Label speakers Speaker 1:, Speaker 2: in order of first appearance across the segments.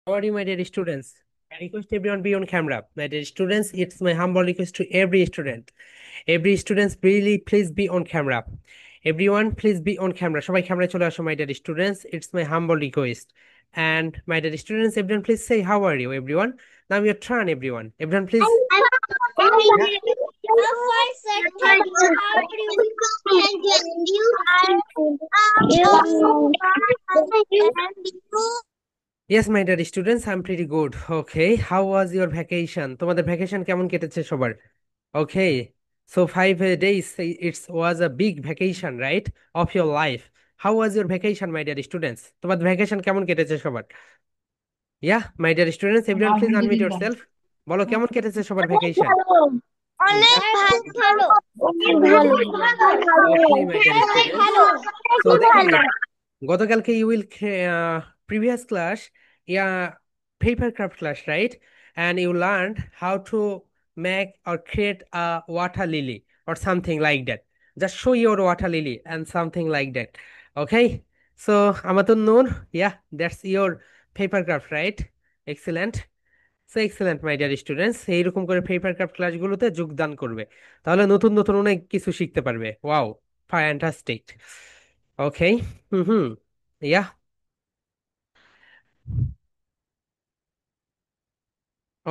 Speaker 1: How are you, my dear students? I request everyone be on camera. My dear students, it's my humble request to every student. Every students, really, please be on camera. Everyone, please be on camera. সবাই ক্যামেরায় চলে আসো, my dear students. It's my humble request. And my dear students, everyone, please say, how are you, everyone? Now your turn, everyone. Everyone, please. Yeah. Yes, my dear students, I'm pretty good. Okay, how was your vacation? তোমাদের vacation কেমন কেটেছে সবার? Okay, so 5 days, it was a big vacation, right, of your life. How was your vacation, my dear students? তোমাদের vacation কেমন কেটেছে সবার? Yeah, my dear students, everyone please unmute yourself. বলো কেমন কেটেছে সবার
Speaker 2: অনেক
Speaker 1: ভ্যাকেশন?
Speaker 2: ভালো, অনেক ভালো, অনেক ভালো,
Speaker 1: Okay, my dear
Speaker 2: অনেক
Speaker 1: students.
Speaker 2: ভালো,
Speaker 1: So
Speaker 2: অনেক
Speaker 1: দেখো,
Speaker 2: ভালো।
Speaker 1: গতকালকে you will previous class, yeah, paper craft class, right? And you learned how to make or create a water lily or something like that. Just show your water lily and something like that. Okay. So Amatun Noor, yeah, that's your paper craft, right? Excellent. So excellent, my dear students. এইরকম করে paper craft ক্লাসগুলোতে যোগদান করবে, তাহলে নতুন নতুন অনেক কিছু শিখতে পারবে। Wow, fantastic. Okay. Hmm hmm. Yeah.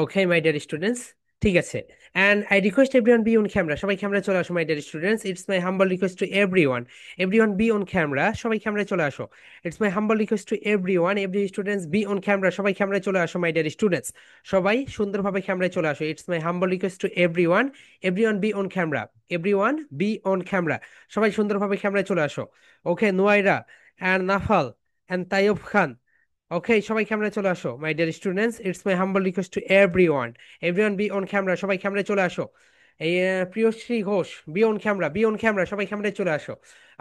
Speaker 1: Okay my deer students, ঠিক আছে। And I request everyone be on camera. সবাই ক্যামেরা চলে আসো, my deer students. It's my humble request to everyone. Everyone be on camera, সবাই ক্যামেরায় চলে আসো। It's my humble request to everyone, every students be on camera. সবাই ক্যামেরায় চলে আসো, মাই ডিয়ার স্টুডেন্টস। সবাই সুন্দরভাবে ক্যামেরায় চলে আসো। It's my humble request to everyone, everyone be on camera. Everyone be on camera. সবাই সুন্দরভাবে ক্যামেরায় চলে আসো। ওকে, নোয়াইরা অ্যান্ড নাফাল অ্যান্ড তাইয়ুব খান। ওকে, সবাই ক্যামেরায় চলে আসো, my deer students. It's my humble request to everyone, everyone be on camera. সবাই ক্যামেরায় চলে আসো। এই Priyashree Ghosh, be on camera, be on camera. সবাই ক্যামেরায় চলে আসো।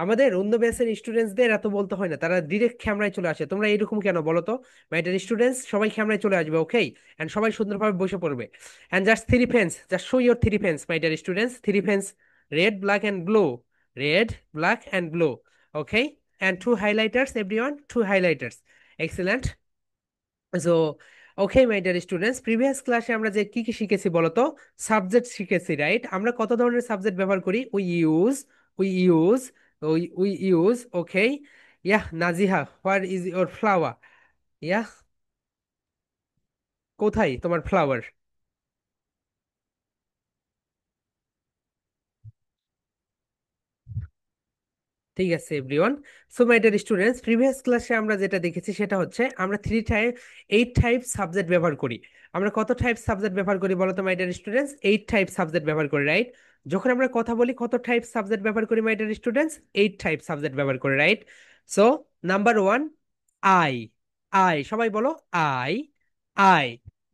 Speaker 1: আমাদের অন্য ব্যাচের স্টুডেন্টসদের এত বলতে হয় না, তারা ডিরেক্ট ক্যামেরায় চলে আসে। তোমরা এরকম কেন বলো তো? মাই ডিয়ার স্টুডেন্টস, সবাই ক্যামেরায় চলে আসবে। ওকে, অ্যান্ড সবাই সুন্দরভাবে বসে পড়বে। And just three pens, just show your three pens, my deer students. Three pens, red, black and blue. Red, black and blue. Okay, and two highlighters, everyone, two highlighters. Excellent. So okay my deer students, previous ক্লাসে আমরা যে কি কি শিখেছি বলতো? Subject শিখেছি, right? আমরা কত ধরনের সাবজেক্ট ব্যবহার করি? We use we use okay. Yeah, Naziha, where is your flower? Yeah, কোথায় তোমার ফ্লাওয়ার? ঠিক আছে everyone. So my deer students, previous ক্লাসে আমরা যেটা দেখেছি সেটা হচ্ছে আমরা 8 টাইপ সাবজেক্ট ব্যবহার করি। আমরা কত টাইপ সাবজেক্ট ব্যবহার করি বলো তো my dear students? 8 type subject ব্যবহার করি, রাইট? যখন আমরা কথা বলি কত টাইপ সাবজেক্ট ব্যবহার করি my deer students? 8 type subject ব্যবহার করি, right? So number one, I. I, সবাই বলো I. I.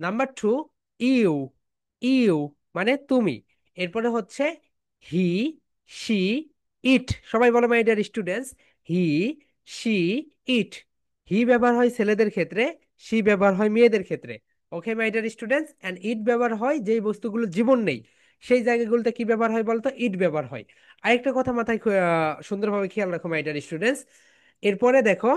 Speaker 1: Number two, you. You মানে তুমি। এরপরে হচ্ছে হি, শি, ইট। সবাই বলো my deer students, he, she, it. He ব্যবহার হয় ছেলেদের ক্ষেত্রে, শি ব্যবহার হয় মেয়েদের ক্ষেত্রে। Okay my deer students, and it ব্যবহার হয় যেই বস্তুগুলো জীবন নেই, সেই জায়গাগুলোতে কি ব্যবহার হয় বলতো? ইট ব্যবহার হয়। আরেকটা কথা মাথায় সুন্দরভাবে খেয়াল রাখো মাই ডিয়ার স্টুডেন্টস। এরপরে দেখো,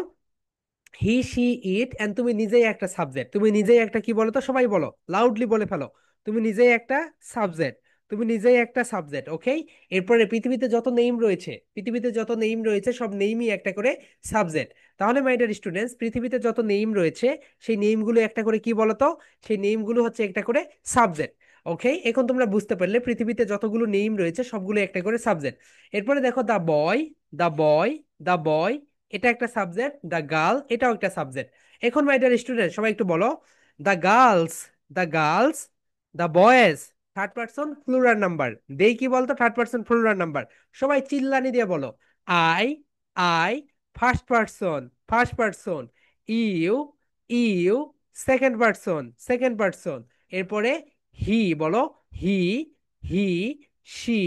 Speaker 1: হি, শি, ইট, এন্ড তুমি নিজেই একটা সাবজেক্ট। তুমি নিজেই একটা কি বলো তো? সবাই বলো, লাউডলি বলে ফেলো। তুমি নিজেই একটা সাবজেক্ট। তুমি নিজেই একটা সাবজেক্ট। ওকে। এরপরে পৃথিবীতে যত নেম রয়েছে, পৃথিবীতে যত নেম রয়েছে সব নেমই একটা করে সাবজেক্ট। তাহলে মাই ডিয়ার স্টুডেন্টস, পৃথিবীতে যত নেম রয়েছে সেই নেমগুলো একটা করে কি বলতো? সেই নেমগুলো হচ্ছে একটা করে সাবজেক্ট। ওকে, এখন তোমরা বুঝতে পারলে পৃথিবীতে যতগুলো নেম রয়েছে সবগুলো একটা করে সাবজেক্ট। এরপরে দেখো, the boy, the boy, the boy, এটা একটা সাবজেক্ট। দ্য গার্ল, এটাও একটা সাবজেক্ট। এখন মাই ডিয়ার স্টুডেন্ট, সবাই একটু বলো, the girls, the girls, the boys. Third person plural number. They কি বলতো? Third person plural number. সবাই চিল্লানি দিয়ে বলো, I. I, first person, first person. You, you, second person, second person. এরপরে হি বলো, he, he, she,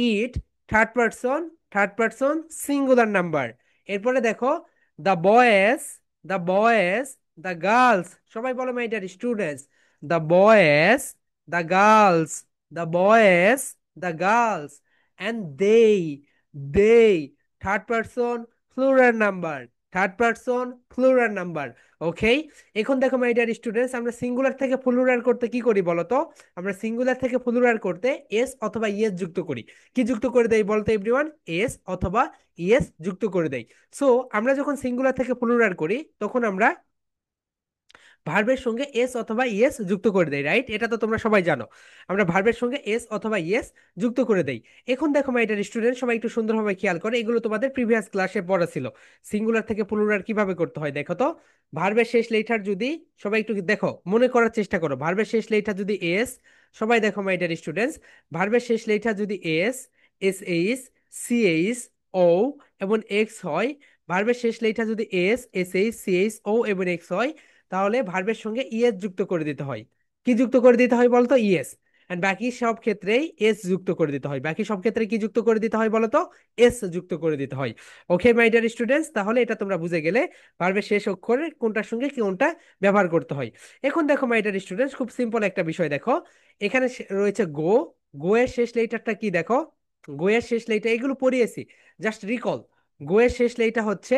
Speaker 1: it, third person, third person singular number. এরপরে দেখো, the boys, the boys, the girls. সবাই বলো my deer students, the boys, the girls, the boys, the girls. And they, third person plural number, third person plural number. Okay, এখন দেখো my dear students, আমরা singular থেকে plural করতে কি করি বলো তো? আমরা সিঙ্গুলার থেকে প্লুরাল করতে এস অথবা ইএস যুক্ত করি। কি যুক্ত করে দেই বলতো এভরিওয়ান? এস অথবা ইএস যুক্ত করে দেই। সো আমরা যখন সিঙ্গুলার থেকে প্লুরাল করি তখন আমরা ভার্বের সঙ্গে এস অথবা ইএস যুক্ত করে দেই, রাইট? এটা তো তোমরা সবাই জানো, আমরা ভার্বের সঙ্গে এস অথবা ইএস যুক্ত করে দেই। এখন দেখো মাই ডিয়ার স্টুডেন্ট, সবাই একটু সুন্দরভাবে খেয়াল করে, এগুলো তোমাদের প্রিভিয়াস ক্লাসে পড়া ছিল। সিঙ্গুলার থেকে প্লুরাল কিভাবে করতে হয় দেখো তো। ভার্বের শেষ লেটার যদি, সবাই একটু দেখো, মনে করার চেষ্টা করো, ভার্বের শেষ লেটার যদি এস, সবাই দেখো মাই ডিয়ার স্টুডেন্টস, ভার্বের শেষ লেটার যদি S, S H, C H, O এবং এক্স হয়, ভার্বের শেষ লেটার যদি S, S H, C H, O এবং এক্স হয়, তাহলে ভার্বের সঙ্গে ইএস যুক্ত করে দিতে হয়। কি যুক্ত করে দিতে হয় বলতো? ইএস। এন্ড বাকি সব ক্ষেত্রেই এস যুক্ত করে দিতে হয়। বাকি সব ক্ষেত্রে কি যুক্ত করে দিতে হয় বলতো? এস যুক্ত করে দিতে হয়। ওকে মাই ডিয়ার স্টুডেন্টস, তাহলে এটা তোমরা বুঝে গেলে ভার্বের শেষ অক্ষরে কোনটার সঙ্গে কোনটা ব্যবহার করতে হয়। এখন দেখো মাই ডিয়ার স্টুডেন্টস, খুব সিম্পল একটা বিষয় দেখো, এখানে রয়েছে গো। গো এর শেষ লেটারটা কি দেখো? গো এর শেষ লেটার, এগুলো পড়িয়েছি, জাস্ট রিকল। গো এর শেষ লেটার হচ্ছে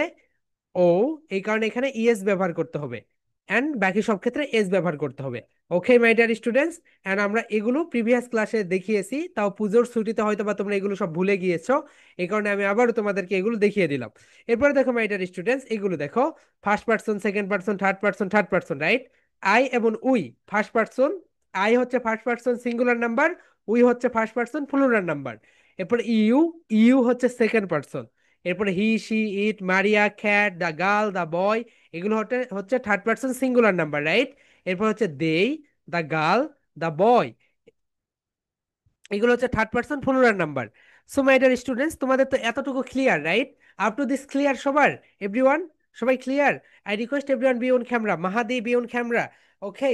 Speaker 1: ও, এই কারণে এখানে ইএস ব্যবহার করতে হবে, এন্ড বাকি সব ক্ষেত্রে এস ব্যবহার করতে হবে। ওকে মাই ডিয়ার স্টুডেন্টস, এন্ড আমরা এগুলো প্রিভিয়াস ক্লাসে দেখিয়েছি, তাও পুজোর ছুটিতে হয়তো বা তোমরা এগুলো সব ভুলে গিয়েছো, এই কারণে আমি আবারও তোমাদেরকে এগুলো দেখিয়ে দিলাম। এরপরে দেখো মাই ডিয়ার স্টুডেন্টস, এগুলো দেখো, first person, second person, third person, third person, right? I এবং উই ফার্স্ট পার্সন, আই হচ্ছে first person singular number, we হচ্ছে ফার্স্ট পার্সন প্লুরাল নাম্বার। এরপরে ইউ, ইউ হচ্ছে সেকেন্ড পার্সন। এরপরে হি, শি, ইট, মারিয়া, খ্যাট, the girl, the boy, এগুলো হচ্ছে হচ্ছে third person singular number, right? এরপর হচ্ছে they, the girl, the boy, এগুলো হচ্ছে third person plural number. So my dear students, তোমাদের তো এতটুকু clear, right? Up to this clear সবার? এভরিওয়ান, সবাই clear? I request everyone be on camera, Mahadi be on camera, okay,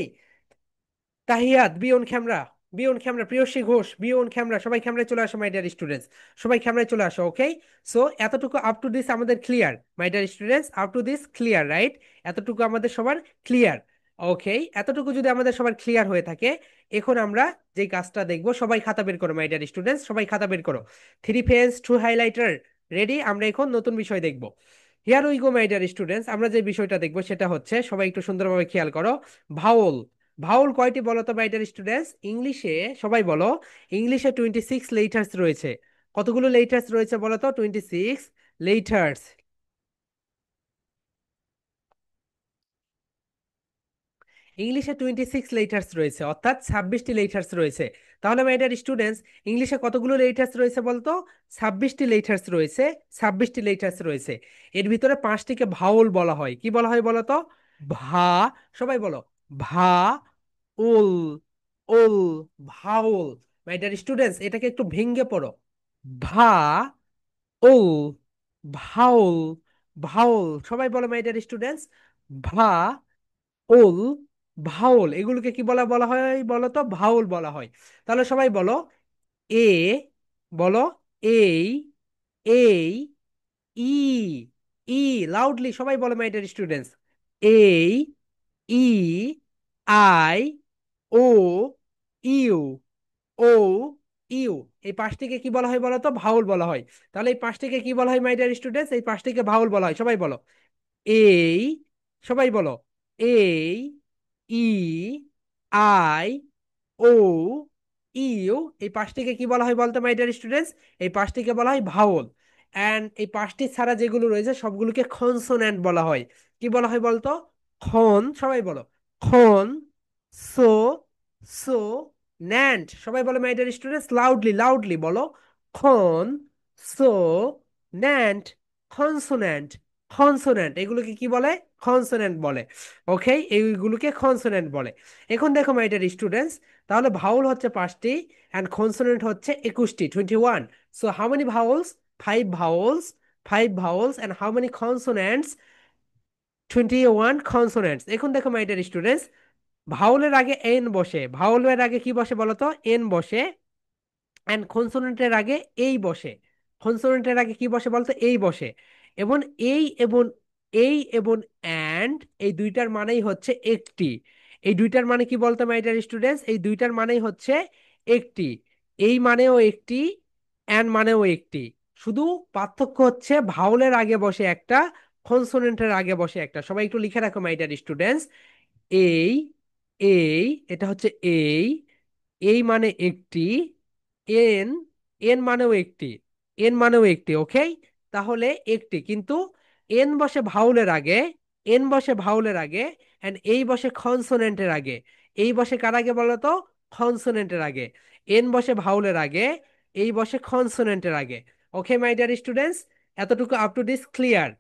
Speaker 1: Tahiyat be on camera, be on camera, Priyoshi Ghosh be on camera, সবাই ক্যামেরায় চলে আসো my dear students, সবাই ক্যামেরায় চলে আসো, ওকে? সো এতটুকু আপ টু দিস আমাদের clear my dear students, up to this clear, right? এতটুকু আমাদের সবার ক্লিয়ার। ওকে, এতটুকু যদি আমাদের সবার ক্লিয়ার হয়ে থাকে, এখন আমরা যে কাজটা দেখবো, সবাই খাতা বের করো মাই ডিয়ার স্টুডেন্টস, সবাই খাতা বের করো। Three phase two highlighter ready? আমরা এখন নতুন বিষয় দেখবো। Here we go my deer students, আমরা যে বিষয়টা দেখবো সেটা হচ্ছে, সবাই একটু সুন্দরভাবে খেয়াল করো, ভাওল। ভাউল কয়টি বলো তো মাই ডিয়ার স্টুডেন্টস ইংলিশে? সবাই বলো, ইংলিশে 26 লেটার্স রয়েছে। কতগুলো লেটার্স রয়েছে বলো তো? 26 লেটার্স। ইংলিশে 26 লেটার্স রয়েছে, অর্থাৎ 26টি লেটার্স রয়েছে। তাহলে মাই ডিয়ার স্টুডেন্টস, ইংলিশে কতগুলো লেটার্স রয়েছে বলতো? 26টি লেটার্স রয়েছে, 26টি লেটার্স রয়েছে। এর ভিতরে পাঁচটিকে ভাউল বলা হয়। কি বলা হয় বলো তো? ভা, সবাই বলো, ভা, উল, উল, ভাউল। মাই ডিয়ার স্টুডেন্টস, এটাকে একটু ভেঙে পড়ো, ভা, উল, ভাউল, ভাউল, সবাই বলো মাই ডিয়ার স্টুডেন্টস, ভা, উল, ভাউল, এগুলোকে কি বলা বলা হয় বলো তো? ভাউল বলা হয়। তাহলে সবাই বলো, এ, বলো, এই, এই, ই, ই, লাউডলি সবাই বলো my deer students, A, E, I, O, U, O, U, এই পাঁচটিকে কি বলা হয় বলো তো? ভাউল বলা হয়। তাহলে এই পাঁচটিকে কি বলা হয় মাই ডিয়ার স্টুডেন্টস? এই পাঁচটিকে ভাউল বলা হয়, সবাই বলো, এই, সবাই বলো, এই, ই, আই, ও, ইউ, এই পাঁচটিকে কি বলা হয় বলতো মাই ডিয়ার স্টুডেন্টস? এই পাঁচটিকে বলা হয় ভাওয়াল। অ্যান্ড এই পাঁচটি ছাড়া যেগুলো রয়েছে সবগুলোকে কনসোন্যান্ট বলা হয়। কি বলা হয় বলতো? খন, সবাই বলো, খন, সো, সো, ন্যান্ট, সবাই বলো my deer students, loudly loudly বলো, খন, সো, ন্যান্ট, কনসোন্যান্ট, কনসোন্যান্ট, এগুলোকে কি বলে? কনসোন্যান্ট বলে। ওকে, এইগুলোকে কনসোন্যান্ট বলে। এখন দেখো মাই ডিয়ার স্টুডেন্টস, তাহলে ভাউল হচ্ছে পাঁচটি, অ্যান্ড কনসোনেন্ট হচ্ছে 21টি, 21। So how many vowels? Five vowels, five vowels, and how many consonants? 21 consonants. এখন দেখো মাই ডিয়ার স্টুডেন্টস, ভাউলের আগে এন বসে, ভাউলের আগে কি বসে বলো তো? এন বসে। অ্যান্ড কনসোনেন্টের আগে এই বসে, কনসোনেন্টের আগে কি বসে বলতো? এই বসে। এবং এই এবং এই এবং অ্যান্ড, এই দুইটার মানেই হচ্ছে একটি। এই দুইটার মানে কি বলতো মাই ডিয়ার স্টুডেন্টস? এই দুইটার মানেই হচ্ছে একটি। এই মানেও একটি, অ্যান্ড মানেও একটি। শুধু পার্থক্য হচ্ছে ভাউলের আগে বসে একটা, কনসোনেন্টের আগে বসে একটা, সবাই একটু লিখে রাখো মাই ডিয়ার স্টুডেন্টস। এই, এই, এটা হচ্ছে এই, এই মানে একটি, এন, এন মানেও একটি, এন মানেও একটি, ওকে। তাহলে একটি, কিন্তু এন বসে ভাউলের আগে, এন বসে ভাউলের আগে, এন্ড এই বসে কনসোনেন্টের আগে। এই বসে কার আগে বলো তো? কনসোনেন্টের আগে। এন বসে ভাউলের আগে, এই বসে কনসোনেন্টের আগে। ওকে মাই ডিয়ার স্টুডেন্টস, এতটুকু আপ টু দিস ক্লিয়ার?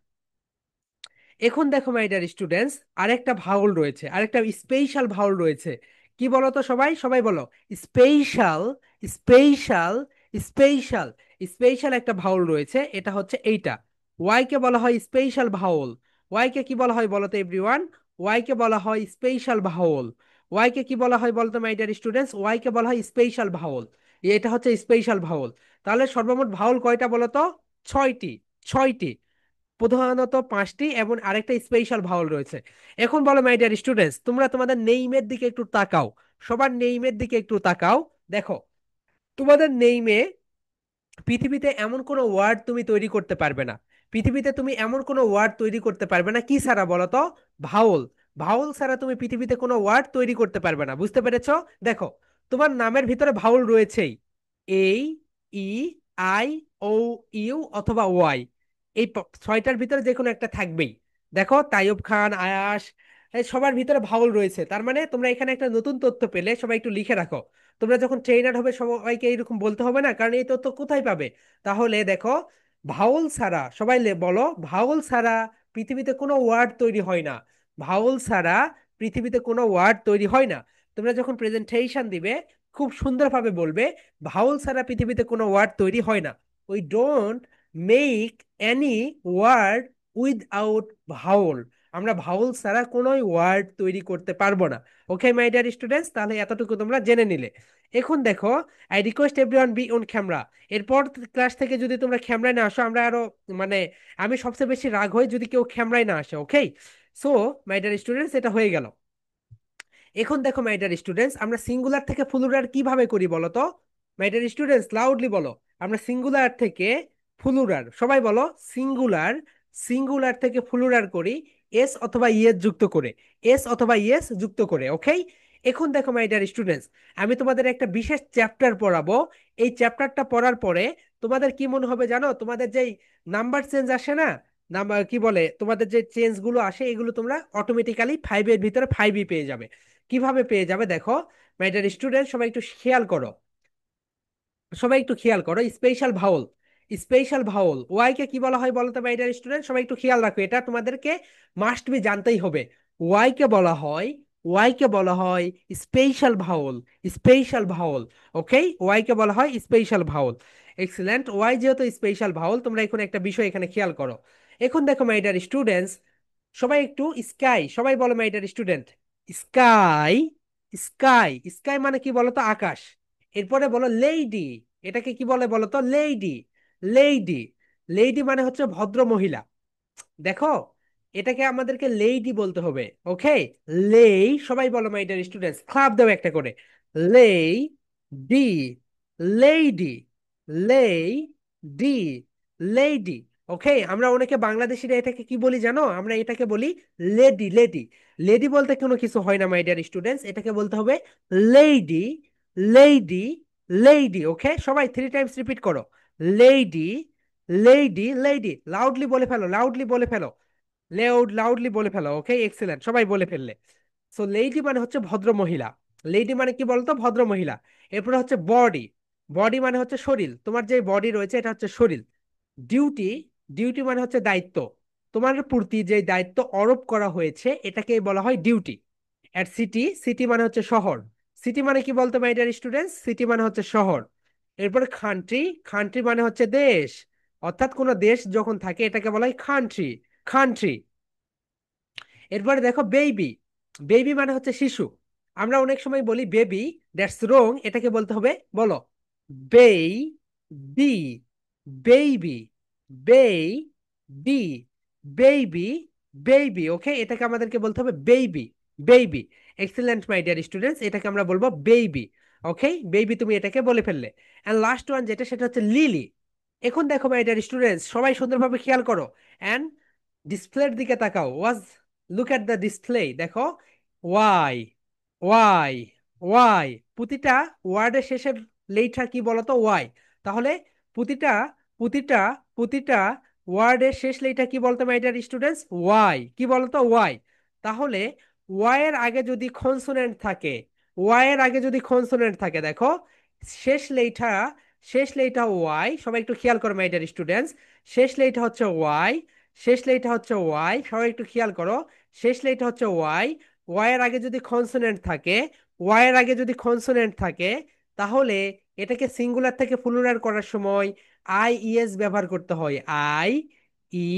Speaker 1: এখন দেখো মাই ডিয়ার স্টুডেন্টস, আরেকটা ভাউল রয়েছে, আরেকটা স্পেশাল ভাউল রয়েছে। কি বলো তো সবাই, সবাই বলো। Special, special, special. স্পেশাল একটা ভাউল রয়েছে, এটা হচ্ছে এইটা। ওয়াই কে বলা হয় স্পেশাল ভাউল। ওয়াই কে কি বলা হয় বলো তো এভরিওয়ান? ওয়াই কে বলা হয় স্পেশাল ভাউল। ওয়াই কে কি বলা হয় বলো তো মাই ডিয়ার স্টুডেন্টস? ওয়াই কে বলা হয় স্পেশাল ভাউল। এটা হচ্ছে স্পেশাল ভাউল। তাহলে সর্বমোট ভাউল কয়টা বলো তো? ছয়টি। ছয়টি। প্রধানত পাঁচটি এবং আরেকটা স্পেশাল ভাওয়াল রয়েছে। এখন বলো মাই ডিয়ার স্টুডেন্টস, তোমরা তোমাদের নেইমের দিকে একটু তাকাও। সবার নেইমের দিকে একটু তাকাও। দেখো, তোমাদের নেইমে পৃথিবীতে এমন কোনো ওয়ার্ড তুমি তৈরি করতে পারবে না। পৃথিবীতে তুমি এমন কোনো ওয়ার্ড তৈরি করতে পারবে না কি ছাড়া বলো তো? ভাউল। ভাউল ছাড়া তুমি পৃথিবীতে কোনো ওয়ার্ড তৈরি করতে পারবে না, বুঝতে পেরেছো? দেখো, তোমার নামের ভিতরে ভাউল রয়েছেই। এই, ই, আই, ও, ইউ অথবা ওয়াই। এই ছয়টার ভিতরে যে কোনো একটা থাকবেই। দেখো, তাইয়ুব খান, আয়াস, এই সবার ভিতরে ভাউল রয়েছে। তার মানে তোমরা এখানে একটা নতুন তথ্য পেলে, সবাই একটু লিখে রাখো। তোমরা যখন ট্রেনার হবে সবাইকে এইরকম বলতে হবে না, কারণ এই তথ্য কোথায় পাবে? তাহলে দেখো, ভাওল ছাড়া, সবাই বলো, ভাওল ছাড়া পৃথিবীতে কোনো ওয়ার্ড তৈরি হয় না। ভাওল ছাড়া পৃথিবীতে কোনো ওয়ার্ড তৈরি হয় না। তোমরা যখন প্রেজেন্টেশন দিবে, খুব সুন্দরভাবে বলবে, ভাওল ছাড়া পৃথিবীতে কোনো ওয়ার্ড তৈরি হয় না। We don't make any word without vowel. আমরা ভাওল ছাড়া কোনো ওয়ার্ড তৈরি করতে পারবো না। ওকে মাই ডিয়ার স্টুডেন্টস, তাহলে এতটুকু তোমরা জেনে নিলে। এখন দেখো, I request everyone be on camera. এরপর ক্লাস থেকে যদি তোমরা ক্যামেরায় না আসো, আমরা আরো মানে আমি সবচেয়ে বেশি রাগ হই যদি কেউ ক্যামেরায় না আসে, ওকে? সো মাই ডিয়ার স্টুডেন্টস, এটা হয়ে গেল। এখন দেখো মাই ডিয়ার স্টুডেন্টস, আমরা সিঙ্গুলার থেকে প্লুরাল কিভাবে করি বলো তো? মাই ডিয়ার স্টুডেন্টস, লাউডলি বলো। আমরা সিঙ্গুলার থেকে প্লুরাল, সবাই বলো, সিঙ্গুলার, সিঙ্গুলার থেকে প্লুরাল করি এস অথবা ইএস যুক্ত করে। এস অথবা ইএস যুক্ত করে, ওকে? এখন দেখো মাই ডিয়ার স্টুডেন্টস, আমি তোমাদের একটা বিশেষ চ্যাপ্টার পড়াবো। এই চ্যাপ্টারটা পড়ার পরে তোমাদের কি মনে হবে জানো? তোমাদের যেই নাম্বার চেঞ্জ আসে না, নাম্বার কি বলে, তোমাদের যে চেঞ্জ গুলো আসে, এগুলো তোমরা অটোমেটিক্যালি ফাইভের ভিতরে ফাইভই পেয়ে যাবে। কিভাবে পেয়ে যাবে দেখো মাই ডিয়ার স্টুডেন্ট, সবাই একটু খেয়াল করো। সবাই একটু খেয়াল করো, special vowel. Special vowel Y কে কি বলা হয় বলো তো মাই ডিয়ার স্টুডেন্ট? সবাই একটু খেয়াল রাখো, এটা তোমাদেরকে মাস্ট বি জানতেই হবে। ওয়াই কে বলা হয়, ওয়াই কে বলা হয় স্পেশাল ভাওল। স্পেশাল ভাওল, ওকে? ওয়াই কে বলা হয় স্পেশাল ভাওল। এক্সিলেন্ট। ওয়াই যেহেতু স্পেশাল ভাওল, তোমরা এখন একটা বিষয় এখানে খেয়াল করো। এখন দেখো মাই ডিয়ার স্টুডেন্টস, সবাই একটু স্কাই, সবাই বলো my dear student, sky. Sky, sky মানে কি বলতো? আকাশ। এরপরে বলো লেডি। এটাকে কি বলে বলো তো? লেডি। লেডি, লেডি মানে হচ্ছে ভদ্র মহিলা। দেখো, এটাকে আমাদেরকে লেডি বলতে হবে, ওকে? লেই, সবাই বলো মাই ডিয়ার স্টুডেন্টস, ক্লাব দাও একটা করে। লেই ডি, লেডি, লেই ডি, লেডি। ওকে, আমরা অনেকে বাংলাদেশিরা এটাকে কি বলি জানো? আমরা এটাকে বলি লেডি। লেডি, লেডি বলতে কোনো কিছু হয় না মাই ডিয়ার স্টুডেন্টস, এটাকে বলতে হবে লেডি। লেডি, লেডি, ওকে? সবাই থ্রি টাইমস রিপিট করো। Lady, lady, lady. লাউডলি বলে ফেলো, লাউডলি বলে ফেলো। লাউডলি বলে ফেলো, ওকে? এক্সেলেন্ট, সবাই বলে ফেললে। সো লেডি মানে হচ্ছে ভদ্র মহিলা। লেডি মানে কি বলতো? ভদ্র মহিলা। এরপরে হচ্ছে বডি। বডি মানে হচ্ছে শরীর, তোমার যে বডি রয়েছে এটা হচ্ছে শরীর। ডিউটি, ডিউটি মানে হচ্ছে দায়িত্ব। তোমার প্রতি যে দায়িত্ব আরোপ করা হয়েছে এটাকে বলা হয় ডিউটি। এট সিটি, সিটি মানে হচ্ছে শহর। সিটি মানে কি বলতো মাই ডিয়ার স্টুডেন্টস? সিটি মানে হচ্ছে শহর। এরপরে কান্ট্রি, কান্ট্রি মানে হচ্ছে দেশ। অর্থাৎ কোন দেশ যখন থাকে এটাকে বলা হয় কান্ট্রি। কান্ট্রি। এরপরে দেখো বেবি। বেবি মানে হচ্ছে শিশু। আমরা অনেক সময় বলি বেবি, দ্যাটস রং। এটাকে বলতে হবে, বলো, বেই বি, বেবি, বেই বি, বেবি, বেবি, ওকে? এটাকে আমাদেরকে বলতে হবে baby. Baby. Excellent my dear students, এটাকে আমরা বলবো বেবি। ওকে, বেবি, তুমি এটাকে বলে ফেললে। এন্ড লাস্ট ওয়ান যেটা, সেটা হচ্ছে লিলি। এখন দেখো মাই ডিয়ার স্টুডেন্টস, সবাই সুন্দরভাবে খেয়াল করো। এন্ড ডিসপ্লের দিকে তাকাও, ওয়াজ, লুক এট দ্য ডিসপ্লে, দেখো ওয়াই, ওয়াই, ওয়াই, প্রতিটা ওয়ার্ডের শেষের লেটার কি বলতো, ওয়াই। তাহলে প্রতিটা প্রতিটা প্রতিটা ওয়ার্ডের শেষ লেটার কি বলতো মাই ডিয়ার স্টুডেন্টস, ওয়াই, কি বলতো, ওয়াই। তাহলে ওয়াই এর আগে যদি কনসোনেন্ট থাকে, ওয়াই এর আগে যদি কনসোনেন্ট থাকে, দেখো শেষ লেটার, শেষ লেটার ওয়াই, সবাই একটু খেয়াল করো মাই ডিয়ার স্টুডেন্টস, শেষ লেটার হচ্ছে ওয়াই, শেষ লেটার হচ্ছে ওয়াই, সবাই একটু খেয়াল করো, শেষ লেটার হচ্ছে ওয়াই। ওয়াই এর আগে যদি কনসোনেন্ট থাকে, ওয়াই এর আগে যদি কনসোনেন্ট থাকে, তাহলে এটাকে সিঙ্গুলার থেকে প্লুরাল করার সময় আই ইএস ব্যবহার করতে হয়, আই ই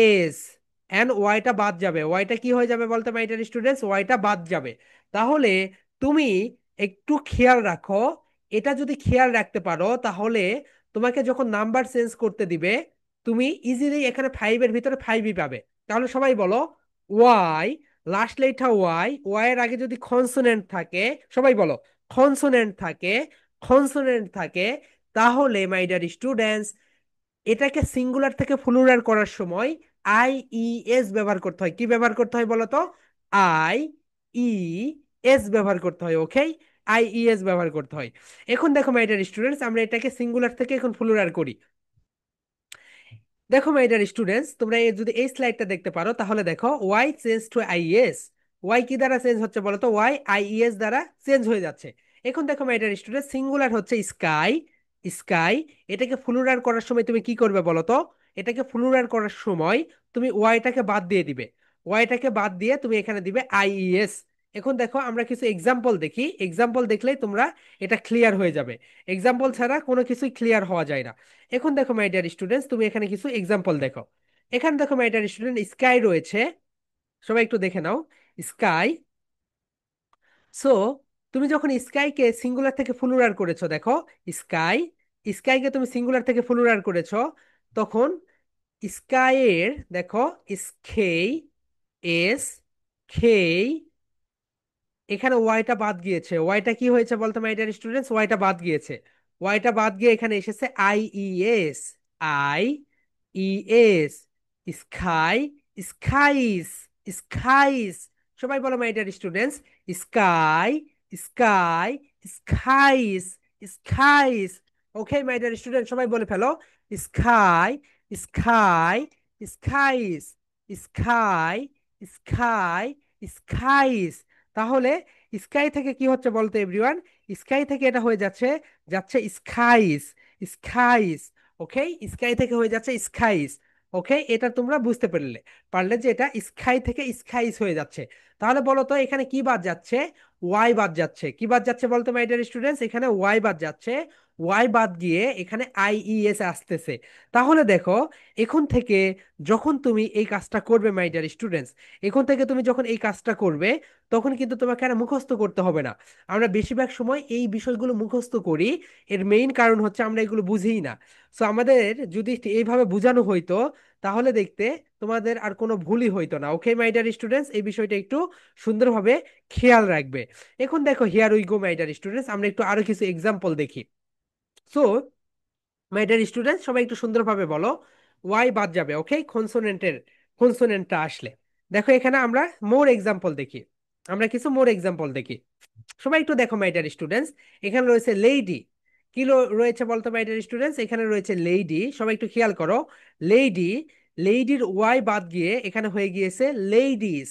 Speaker 1: এস। এন্ড ওয়াইটা বাদ যাবে, ওয়াইটা কি হয়ে যাবে বলতে মাই ডিয়ার স্টুডেন্টস, ওয়াইটা বাদ যাবে। তাহলে তুমি একটু খেয়াল রাখো, এটা যদি খেয়াল রাখতে পারো তাহলে তোমাকে যখন নাম্বার চেঞ্জ করতে দিবে, তুমি ইজিলি এখানে ফাইভের ভিতরে ফাইভই পাবে। তাহলে সবাই বলো Y, last letter Y, Y এর আগে যদি কনসোনেন্ট থাকে, সবাই বলো কনসোনেন্ট থাকে, কনসোনেন্ট থাকে, তাহলে মাই ডিয়ার স্টুডেন্টস এটাকে সিঙ্গুলার থেকে প্লুরাল করার সময় আই ই এস ব্যবহার করতে হয়। কি ব্যবহার করতে হয় বলো তো, আই ই এস ব্যবহার করতে হয়, ওকে, আই ই এস ব্যবহার করতে হয়। এখন দেখো মাই ডিয়ার স্টুডেন্টস, আমরা এটাকে সিঙ্গুলার থেকে এখন প্লুরাল করি। দেখো মাই ডিয়ার স্টুডেন্টস, তোমরা যদি এই স্লাইডটা দেখতে পারো তাহলে দেখো Y change to IS, Y কি দ্বারা চেঞ্জ হচ্ছে বলো তো, ওয়াই আইএস দ্বারা চেঞ্জ হয়ে যাচ্ছে। এখন দেখো মাই ডিয়ার স্টুডেন্ট, সিঙ্গুলার হচ্ছে স্কাই, স্কাই, এটাকে প্লুরাল করার সময় তুমি কি করবে বলো তো, এটাকে প্লুরাল করার সময় তুমি ওয়াইটাকে বাদ দিয়ে দিবে, ওয়াইটাকে বাদ দিয়ে তুমি এখানে দিবে আইইএস। এখন দেখো আমরা কিছু এক্সাম্পল দেখি, এক্সাম্পল দেখলেই তোমরা এটা ক্লিয়ার হয়ে যাবে, এক্সাম্পল ছাড়া কোনো কিছুই ক্লিয়ার হওয়া যায় না। এখন দেখো মাই ডিয়ার স্টুডেন্টস, তুমি এখানে কিছু এক্সাম্পল দেখো। এখানে দেখো মাই ডিয়ার স্টুডেন্ট, স্কাই রয়েছে, সবাই একটু দেখে নাও, স্কাই। সো তুমি যখন স্কাইকে সিঙ্গুলার থেকে প্লুরাল করেছো, দেখো স্কাই, স্কাইকে তুমি সিঙ্গুলার থেকে প্লুরাল করেছো, তখন স্কাইয়ের দেখো স্কেই, এস, খেই, এখানে ওয়াইটা বাদ গিয়েছে, ওয়াইটা কি হয়েছে বলতো মাই ডিয়ার স্টুডেন্টস, ওয়াইটা বাদ গিয়েছে, ওয়াইটা বাদ গিয়ে এখানে এসেছে I E S, I E S, sky, skies, skies, সবাই বলো my deer students, sky, sky, skies, skies. Okay my dear student, সবাই বলে ফেলো sky, sky, skies, sky, sky, skies. তাহলে স্কাই থেকে কি হচ্ছে বলতো এভরিওয়ান, স্কাই থেকে এটা হয়ে যাচ্ছে, যাচ্ছে স্কাইস, স্কাইস। ওকে, স্কাই থেকে হয়ে যাচ্ছে স্কাইস। ওকে, এটা তোমরা বুঝতে পারলে, পারলে যে এটা স্কাই থেকে স্কাইস হয়ে যাচ্ছে। তাহলে বলো তো এখানে কি বাদ যাচ্ছে, ওয়াই বাদ যাচ্ছে। কি বাদ যাচ্ছে বলতো মাই ডিয়ার স্টুডেন্টস, এখানে ওয়াই বাদ যাচ্ছে, ওয়াই বাদ গিয়ে এখানে আইইএস আসতেছে। তাহলে দেখো এখন থেকে যখন তুমি এই কাজটা করবে মাই ডিয়ার স্টুডেন্টস, এখন থেকে তুমি যখন এই কাজটা করবে, তখন কিন্তু তোমাকে আর মুখস্থ করতে হবে না। আমরা বেশিরভাগ সময় এই বিষয়গুলো মুখস্থ করি, এর মেইন কারণ হচ্ছে আমরা এগুলো বুঝিই না। সো আমাদের যদি এইভাবে বোঝানো হইতো, তাহলে দেখতে তোমাদের আর কোনো ভুলই হইতো না। ওকে মাই ডিয়ার স্টুডেন্টস, এই বিষয়টা একটু সুন্দরভাবে খেয়াল রাখবে। এখন দেখো here we go my deer students, আমরা একটু আরো কিছু এক্সাম্পল দেখি। সো মাই ডিয়ার স্টুডেন্ট, সবাই একটু সুন্দরভাবে বলো ওয়াই বাদ যাবে, ওকে, কনসোনেন্টের, কনসোনেন্টটা আসলে। দেখো এখানে আমরা মোর এক্সাম্পল দেখি, আমরা কিছু মোর এক্সাম্পল দেখি। সবাই একটু দেখো মাই ডিয়ার স্টুডেন্টস, এখানে রয়েছে লেডি, কি রয়েছে বলতো মাই ডিয়ার স্টুডেন্টস, এখানে রয়েছে লেডি, সবাই একটু খেয়াল করো, লেডি, লেডির ওয়াই বাদ গিয়ে এখানে হয়ে গিয়েছে লেডিস,